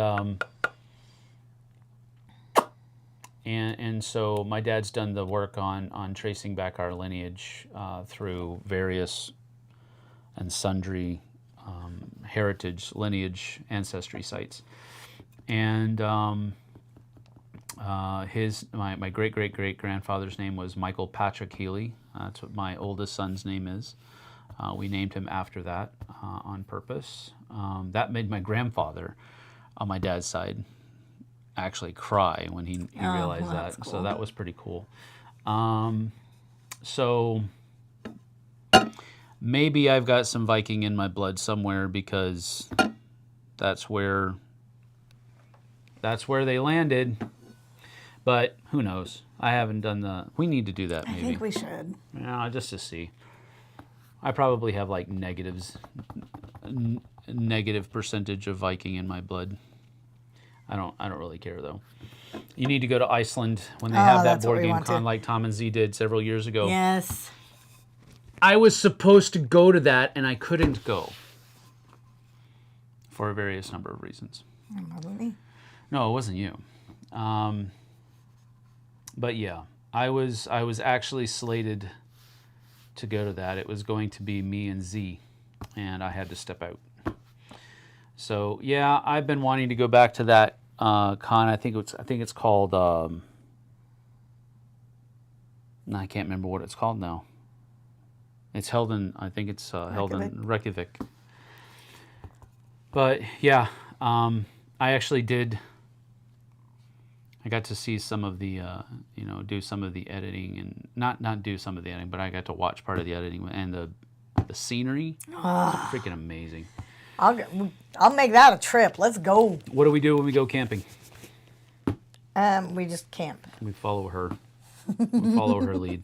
so my dad's done the work on tracing back our lineage through various and sundry heritage, lineage, ancestry sites. And my great-great-great-grandfather's name was Michael Patrick Healy. That's what my oldest son's name is. We named him after that on purpose. That made my grandfather on my dad's side actually cry when he realized that. Cool. So that was pretty cool. So maybe I've got some Viking in my blood somewhere because that's where they landed. But who knows? I haven't done we need to do that maybe. I think we should. Yeah, just to see. I probably have like negative percentage of Viking in my blood. I don't really care though. You need to go to Iceland when they have that board game con like Tom and Z did several years ago. Yes. I was supposed to go to that and I couldn't go for a various number of reasons. It wasn't me. No, it wasn't you. But yeah, I was actually slated to go to that. It was going to be me and Z, and I had to step out. So yeah, I've been wanting to go back to that con. I think it's called. I can't remember what it's called now. It's held in. I think it's held in Reykjavik. But yeah, I actually did. I got to see some of the, do some of the editing and not do some of the editing, but I got to watch part of the editing and the scenery. Freaking amazing. I'll make that a trip. Let's go. What do we do when we go camping? We just camp. We follow her. We follow her lead.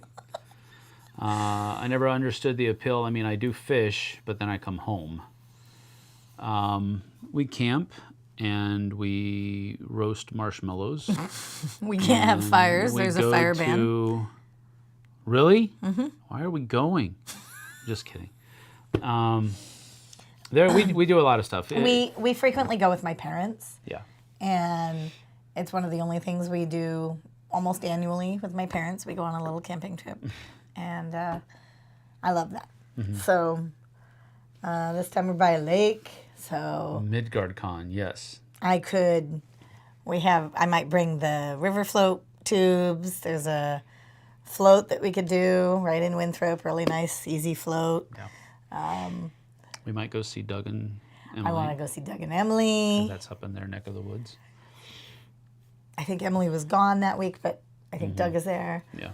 I never understood the appeal. I mean, I do fish, but then I come home. We camp and we roast marshmallows. We can't have fires. There's a fire ban. Really? Mm-hmm. Why are we going? Just kidding. We do a lot of stuff. We frequently go with my parents. Yeah. And it's one of the only things we do almost annually with my parents. We go on a little camping trip. And I love that. Mm-hmm. So this time we're by a lake. So Midgard Con, yes. I might bring the river float tubes. There's a float that we could do right in Winthrop, really nice, easy float. Yeah. We might go see Doug and Emily. I want to go see Doug and Emily. That's up in their neck of the woods. I think Emily was gone that week, but I think Doug is there. Yeah.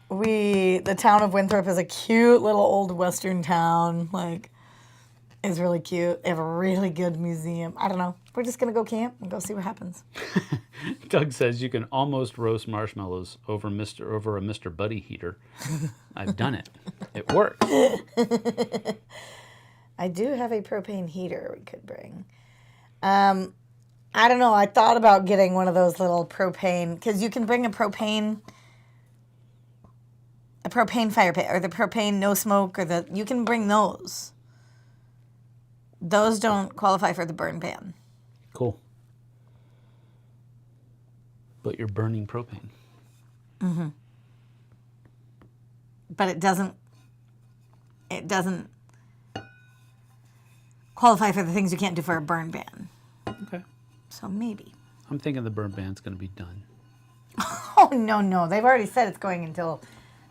The town of Winthrop is a cute little old western town. It's really cute. They have a really good museum. I don't know. We're just going to go camp and go see what happens. Doug says you can almost roast marshmallows over a Mr. Buddy heater. I've done it. It works. I do have a propane heater we could bring. I don't know. I thought about getting one of those little propane, because you can bring a propane fire pit or the propane no smoke you can bring those. Those don't qualify for the burn ban. Cool. But you're burning propane. Mm-hmm. But it doesn't qualify for the things you can't do for a burn ban. Okay. So maybe. I'm thinking the burn ban's going to be done. Oh, no. They've already said it's going until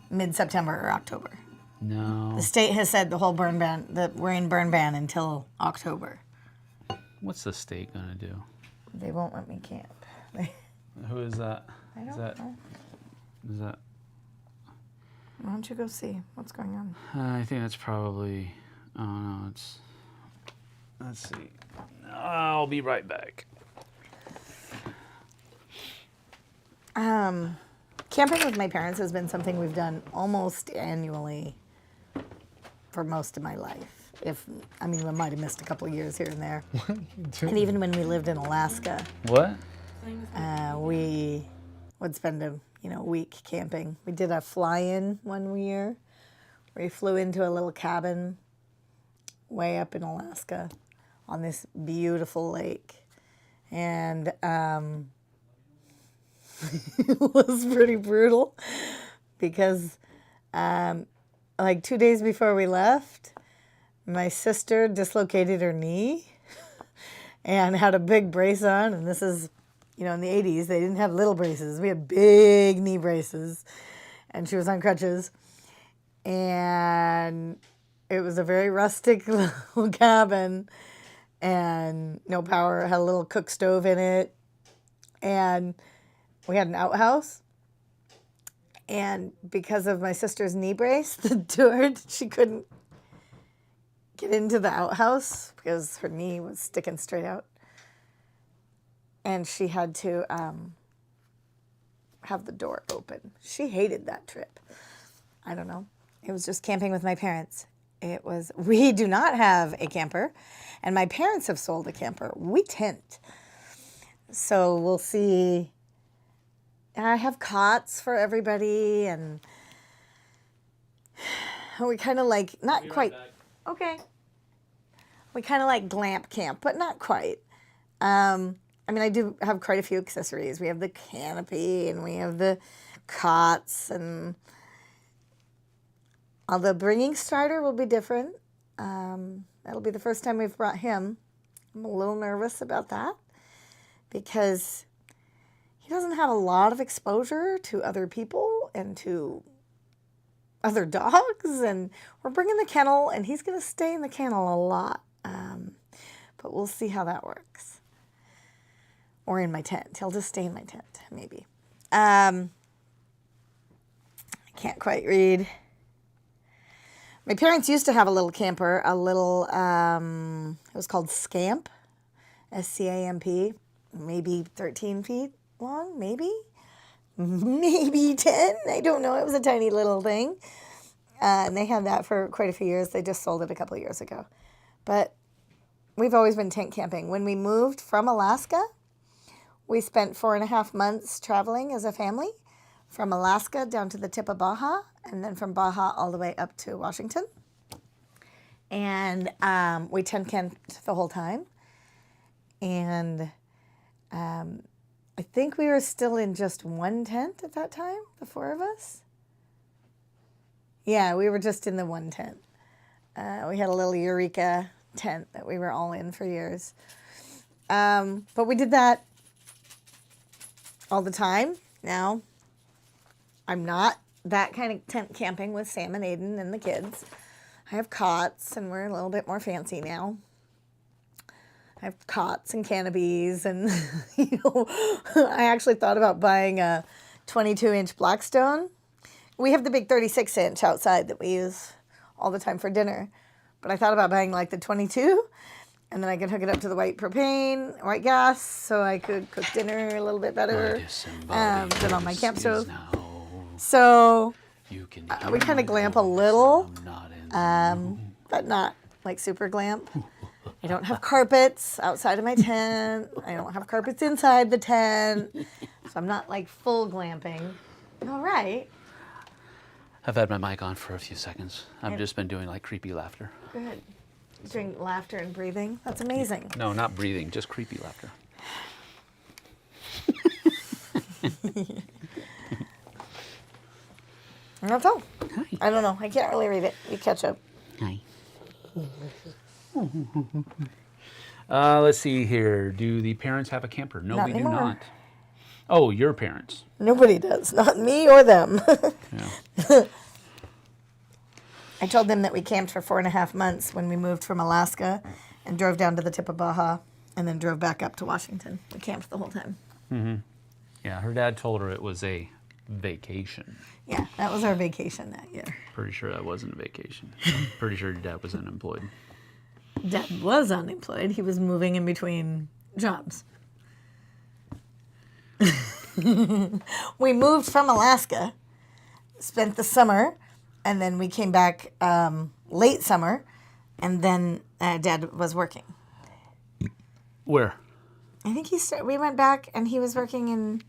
mid-September or October. No. The state has said the whole burn ban, that we're in burn ban until October. What's the state going to do? They won't let me camp. Who is that? I Is don't that? know. Is that? Why don't you go see what's going on? I think that's probably. Oh no, it's. Let's see. I'll be right back. Camping with my parents has been something we've done almost annually for most of my life. I might have missed a couple of years here and there. And even when we lived in Alaska, What? we would spend a week camping. We did a fly-in one year where we flew into a little cabin way up in Alaska on this beautiful lake. And it was pretty brutal because like 2 days before we left, my sister dislocated her knee and had a big brace on. And this is, in the 80s, they didn't have little braces. We had big knee braces. And she was on crutches. And it was a very rustic little cabin and no power. Had a little cook stove in it. And we had an outhouse. And because of my sister's knee brace, the door, she couldn't get into the outhouse because her knee was sticking straight out. And she had to have the door open. She hated that trip. I don't know. It was just camping with my parents. We do not have a camper, and my parents have sold a camper. We tent. So we'll see. I have cots for everybody, and we kind of like, not quite, okay. We kind of like glamp camp, but not quite. I do have quite a few accessories. We have the canopy, and we have the cots, and although bringing Strider will be different. That'll be the first time we've brought him. I'm a little nervous about that because he doesn't have a lot of exposure to other people and to other dogs. And we're bringing the kennel, and he's going to stay in the kennel a lot. But we'll see how that works. Or in my tent. He'll just stay in my tent, maybe. I can't quite read. My parents used to have a little camper, it was called Scamp, S-C-A-M-P, maybe 13 feet long, maybe 10, I don't know. It was a tiny little thing. And they had that for quite a few years. They just sold it a couple of years ago. But we've always been tent camping. When we moved from Alaska, we spent 4.5 months traveling as a family from Alaska down to the tip of Baja, and then from Baja all the way up to Washington. And we tent camped the whole time. And I think we were still in just one tent at that time, the four of us. Yeah, we were just in the one tent. We had a little Eureka tent that we were all in for years. But we did that all the time. Now, I'm not that kind of tent camping with Sam and Aiden and the kids. I have cots, and we're a little bit more fancy now. I have cots and canopies, and I actually thought about buying a 22-inch Blackstone. We have the big 36-inch outside that we use all the time for dinner, but I thought about buying like the 22, and then I could hook it up to the white gas, so I could cook dinner a little bit better than on my camp stove. So we kind of glamp a little, but not like super glamp. I don't have carpets outside of my tent. I don't have carpets inside the tent. So I'm not like full glamping. All right. I've had my mic on for a few seconds. I've just been doing like creepy laughter. Good. Doing laughter and breathing. That's amazing. No, not breathing, just creepy laughter. And that's all. Hi. I don't know. I can't really read it. You catch up. Hi. Let's see here. Do the parents have a camper? No, Not we anymore. do not. Oh, your parents. Nobody does. Not me or them. Yeah. I told them that we camped for 4.5 months when we moved from Alaska and drove down to the tip of Baja and then drove back up to Washington. We camped the whole time. Yeah, her dad told her it was a vacation. Yeah, that was our vacation that year. Pretty sure that wasn't a vacation. I'm pretty sure your dad was unemployed. Dad was unemployed. He was moving in between jobs. We moved from Alaska, spent the summer, and then we came back late summer, and then Dad was working. Where? I think we went back and he was working in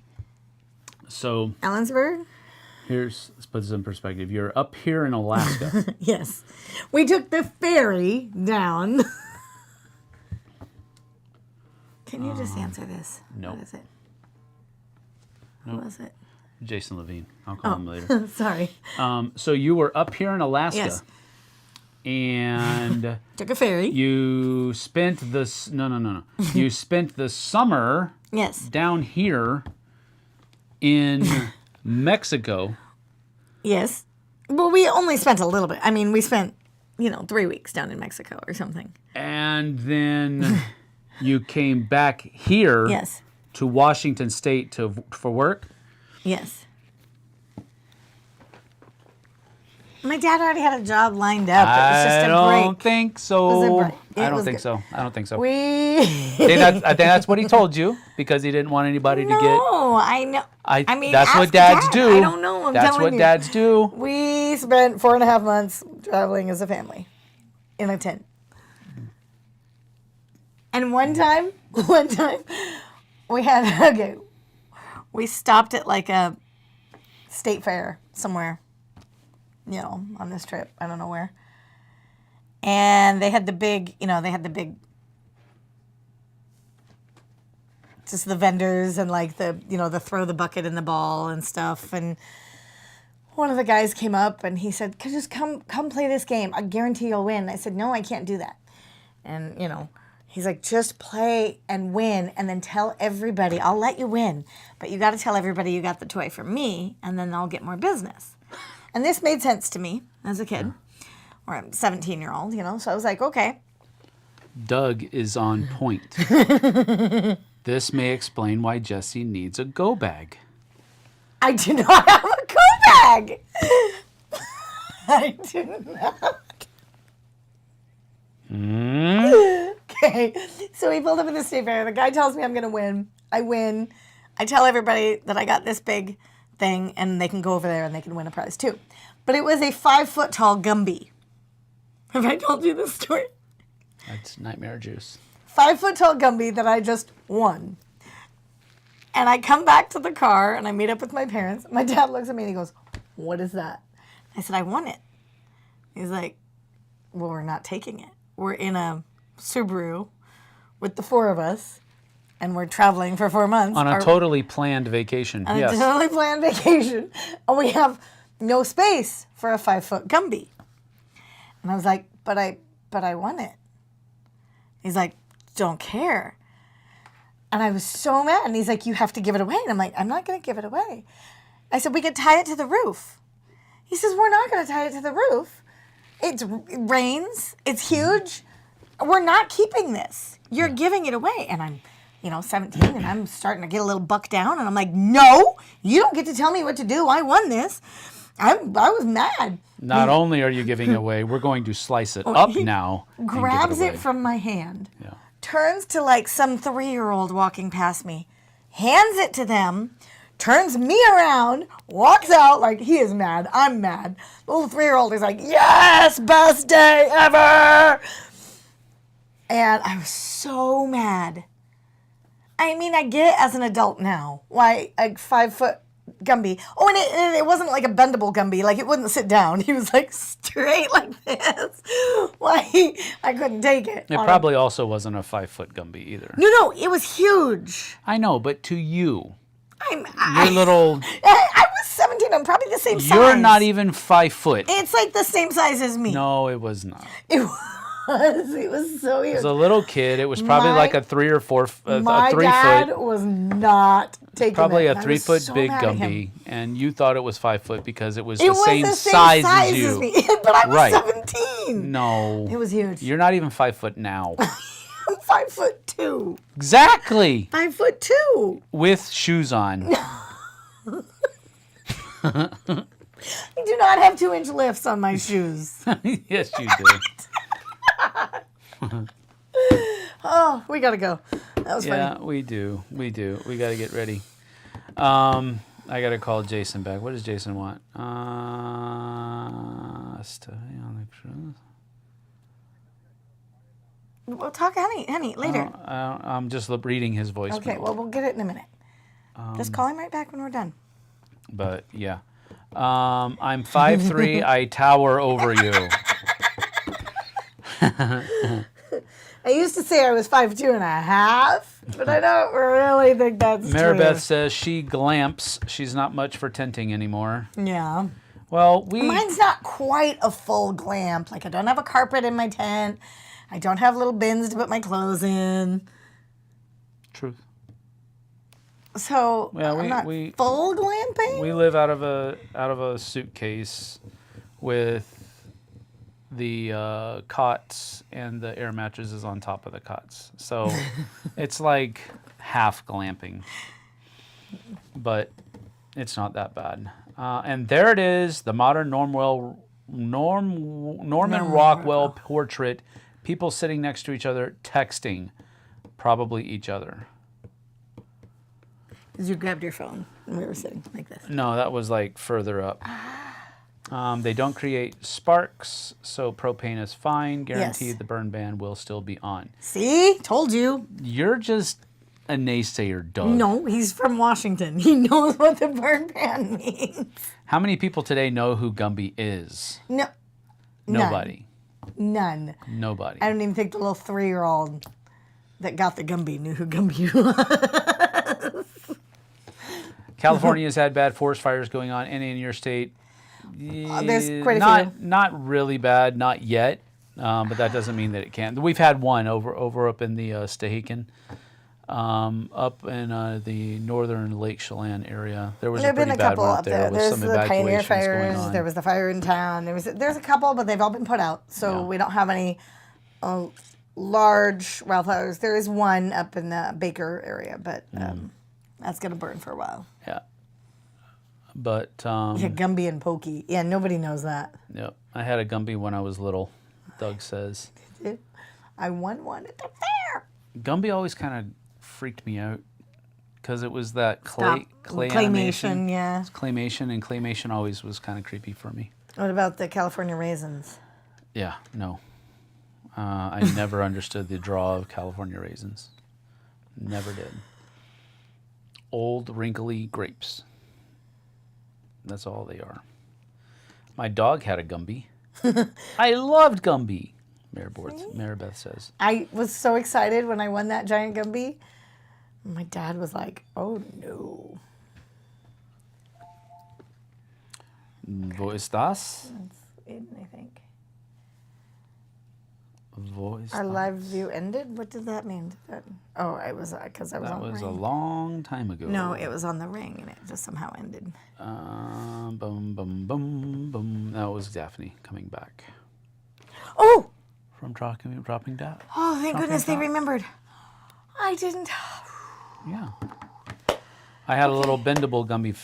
So Ellensburg. let's put this in perspective. You're up here in Alaska. Yes. We took the ferry down. Can you just answer this? no. What is it? Nope. What was it? Jason Levine. I'll call him later. Sorry. So you were up here in Alaska. Yes. And Took a ferry. you spent this. No. You spent the summer Yes. down here in Mexico. Yes. Well, we only spent a little bit. I mean, we spent, 3 weeks down in Mexico or something. And then you came back here Yes. to Washington State for work. Yes. My dad already had a job lined up. It was just a break. I don't think so. It was a break. I It don't was think good. so. I don't think so. We. I think that's what he told you because he didn't want anybody to get. No, I know. I mean, that's what ask dads Dad. do. I don't know. I'm That's telling what you. dads do. We spent 4.5 months traveling as a family in a tent. And one time, we stopped at like a state fair somewhere, on this trip. I don't know where. And they had the big, just the vendors and like the throw the bucket in the ball and stuff. And one of the guys came up and he said, just come play this game. I guarantee you'll win. I said, no, I can't do that. And, he's like, just play and win and then tell everybody, I'll let you win. But you got to tell everybody you got the toy from me and then I'll get more business. And this made sense to me as a kid or a 17-year-old, So I was like, okay. Doug is on point. This may explain why Jessie needs a go bag. I do not have a go bag. I do not. Okay, so we pulled up at the state fair. The guy tells me I'm going to win. I win. I tell everybody that I got this big thing, and they can go over there and they can win a prize too. But it was a 5-foot tall Gumby. Have I told you this story? That's nightmare juice. 5-foot tall Gumby that I just won. And I come back to the car and I meet up with my parents. My dad looks at me and he goes, "What is that?" I said, "I won it." He's like, "Well, we're not taking it. We're in a Subaru with the 4 of us and we're traveling for 4 months. On a totally planned vacation. On Yes. a totally planned vacation. And we have no space for a 5-foot Gumby." And I was like, but I won it. He's like, "Don't care." And I was so mad. And he's like, "You have to give it away." And I'm like, "I'm not going to give it away." I said, "We could tie it to the roof." He says, "We're not going to tie it to the roof. It rains. It's huge. We're not keeping this. You're giving it away." And I'm, 17 and I'm starting to get a little buck down. And I'm like, "No, you don't get to tell me what to do. I won this." I was mad. Not only are you giving it away, we're going to slice it up now. and give Grabs away. it from my hand. Yeah. Turns to like some 3-year-old walking past me, hands it to them, turns me around, walks out like he is mad. I'm mad. The little 3-year-old is like, "Yes, best day ever." And I was so mad. I mean, I get it as an adult now. Why a 5-foot Gumby. Oh, and it wasn't like a bendable Gumby. Like, it wouldn't sit down. He was like straight like this. Why? I couldn't take it. It probably also wasn't a 5-foot Gumby either. No, it was huge. I know, but to you, Your your little, I was 17. I'm probably the same size. you're not even 5 foot. It's like the same size as me. No, it was not. It was. It was so huge. As a little kid, it was probably like a 3 or 4, My a 3 dad foot, was not taking probably it. a and I 3 was foot so big mad at him. Gumby, and you thought it was 5 foot because it was It the was same the same size size as you. me, but I was Right. 17. No, It was huge. You're not even 5 foot now. I'm 5'2". Exactly. 5'2". With shoes on. I do not have 2-inch lifts on my shoes. Yes, you do. Oh, we gotta go. That was Yeah, funny. we do. We do. We got to get ready. I got to call Jason back. What does Jason want? We'll talk, honey, later. I'm just reading his voicemail. Okay, well, we'll get it in a minute. Just call him right back when we're done. But yeah, I'm 5'3". I tower over you. I used to say I was 5'2.5", but I don't really think that's true. Maribeth says she glamps. She's not much for tenting anymore. Yeah. Well, Mine's not quite a full glamp. Like, I don't have a carpet in my tent. I don't have little bins to put my clothes in. Truth. So Yeah, I'm not full glamping. We live out of a suitcase with the cots and the air mattresses on top of the cots. So it's like half glamping, but it's not that bad. And there it is, the modern Norman Rockwell portrait. People sitting next to each other, texting, probably each other. You grabbed your phone and we were sitting like this. No, that was like further up. They don't create sparks, so propane is fine. Guaranteed Yes. the burn ban will still be on. See? Told you. You're just a naysayer, Doug. No, he's from Washington. He knows what the burn ban means. How many people today know who Gumby is? No. Nobody. None. Nobody. I don't even think the little 3-year-old that got the Gumby knew who Gumby was. California's had bad forest fires going on. Any in your state? There's quite a few. Not really bad, not yet. But that doesn't mean that it can't. We've had one over up in the Stehekin, up in the northern Lake Chelan area. There was There a have been pretty a bad couple one up up there with There's some the Pioneer evacuations going fires. on. There was the fire in town. There's a couple, but they've all been put out. So Yeah. we don't have any large wildfires. There is one up in the Baker area, but that's going to burn for a while. Yeah. But Yeah, Gumby and Pokey. Yeah, nobody knows that. yep. I had a Gumby when I was little, Doug says. I won one at the fair. Gumby always kind of freaked me out because it was that clay Claymation, animation. yeah. Claymation, and claymation always was kind of creepy for me. What about the California raisins? Yeah, no. I never understood the draw of California raisins. Never did. Old, wrinkly grapes. That's all they are. My dog had a Gumby. I loved Gumby, Maribeth says. I was so excited when I won that giant Gumby. My dad was like, oh no. Wo ist das? That's it, I think. Wo ist Our das? live view ended? What did that mean? Oh, it was because I was That on the was ring. a long time ago. No, it was on the ring and it just somehow ended. Boom, boom, boom, boom. That was Daphne coming back Oh! from dropping down. Oh, thank goodness they remembered. I didn't. Yeah. I had a little bendable Gumby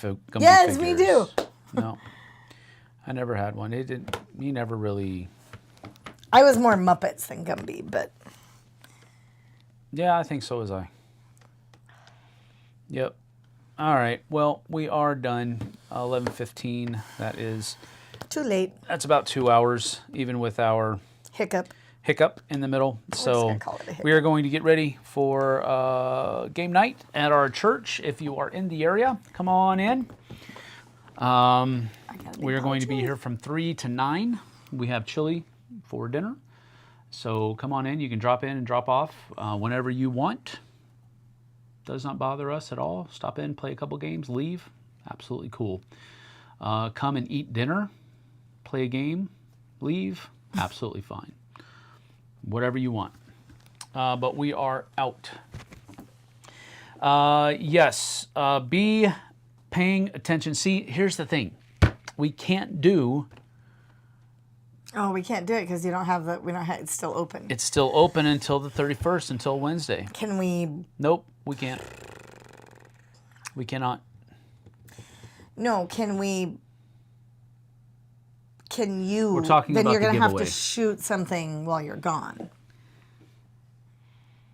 Yes, me figures. too. No. I never had one. He never really... I was more Muppets than Gumby, but Yeah, I think so was I. Yep. All right. Well, we are done. 11:15. That is... too late. That's about 2 hours, even with our Hiccup. hiccup in the middle. So gonna call it a hiccup. we are going to get ready for game night at our church. If you are in the area, come on in. We are going to be here from 3 to 9. We have chili for dinner. So come on in. You can drop in and drop off whenever you want. Does not bother us at all. Stop in, play a couple games, leave. Absolutely cool. Come and eat dinner, play a game, leave. Absolutely fine. Whatever you want. But we are out. Yes, be paying attention. See, here's the thing. We can't do Oh, we can't do it because you don't have the. We don't have. It's still open. It's still open until the 31st, until Wednesday. Can we? Nope, we can't. We cannot. No, can we? Can you? We're talking then about you're the gonna have to giveaway. shoot something while you're gone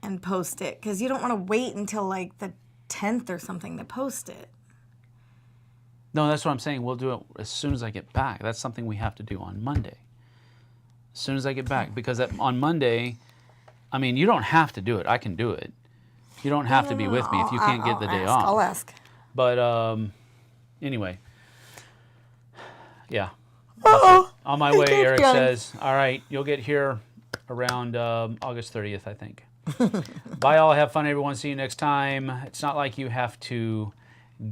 and post it because you don't want to wait until like the 10th or something to post it. No, that's what I'm saying. We'll do it as soon as I get back. That's something we have to do on Monday. As soon as I get back. Because on Monday, I mean, you don't have to do it. I can do it. You don't have to be with me if you can't get the day off. I'll ask. But anyway. Yeah. Uh-oh. On my way, keeps Eric going. says, all right, you'll get here around August 30th, I think. Bye all. Have fun, everyone. See you next time. It's not like you have to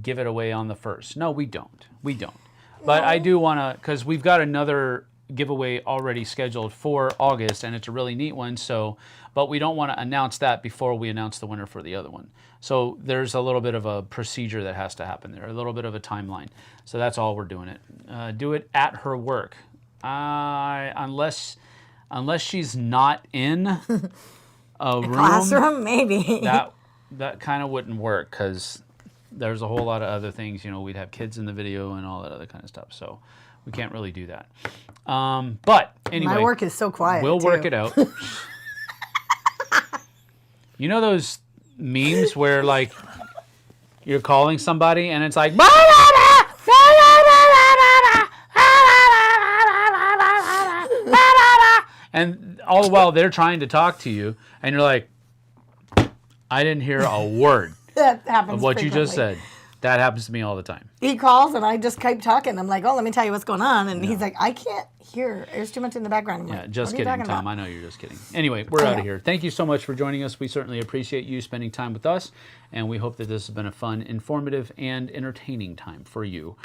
give it away on the 1st. No, we don't. We don't. But I do want to, because we've got another giveaway already scheduled for August, and it's a really neat one. So, but we don't want to announce that before we announce the winner for the other one. So there's a little bit of a procedure that has to happen there, a little bit of a timeline. So that's all we're doing it. Do it at her work, unless she's not in a room. Classroom, maybe. That kind of wouldn't work because there's a whole lot of other things. You know, we'd have kids in the video and all that other kind of stuff. So we can't really do that. But anyway, My work is so quiet. we'll too. work it out. You know those memes where like you're calling somebody and it's like and all the while they're trying to talk to you and you're like, I didn't hear a word That happens. of what you just frequently. said. That happens to me all the time. He calls and I just keep talking. I'm like, oh, let me tell you what's going on. And he's like, I can't hear. There's too much in the background. I'm Yeah, like, just what are you kidding, talking Tom. about? I know you're just kidding. Anyway, we're out of here. Thank you so much for joining us. We certainly appreciate you spending time with us, and we hope that this has been a fun, informative, and entertaining time for you.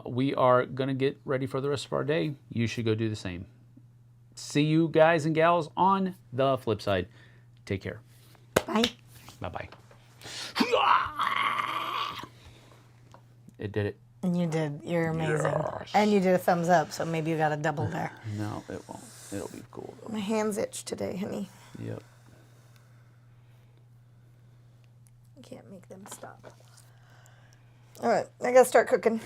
We are going to get ready for the rest of our day. You should go do the same. See you guys and gals on the flip side. Take care. Bye. Bye-bye. It did it. And you did. You're amazing. Yes. And you did a thumbs up, so maybe you got a double there. No, it won't. It'll be cool, though. My hands itch today, honey. Yep. I can't make them stop. All right, I gotta start cooking.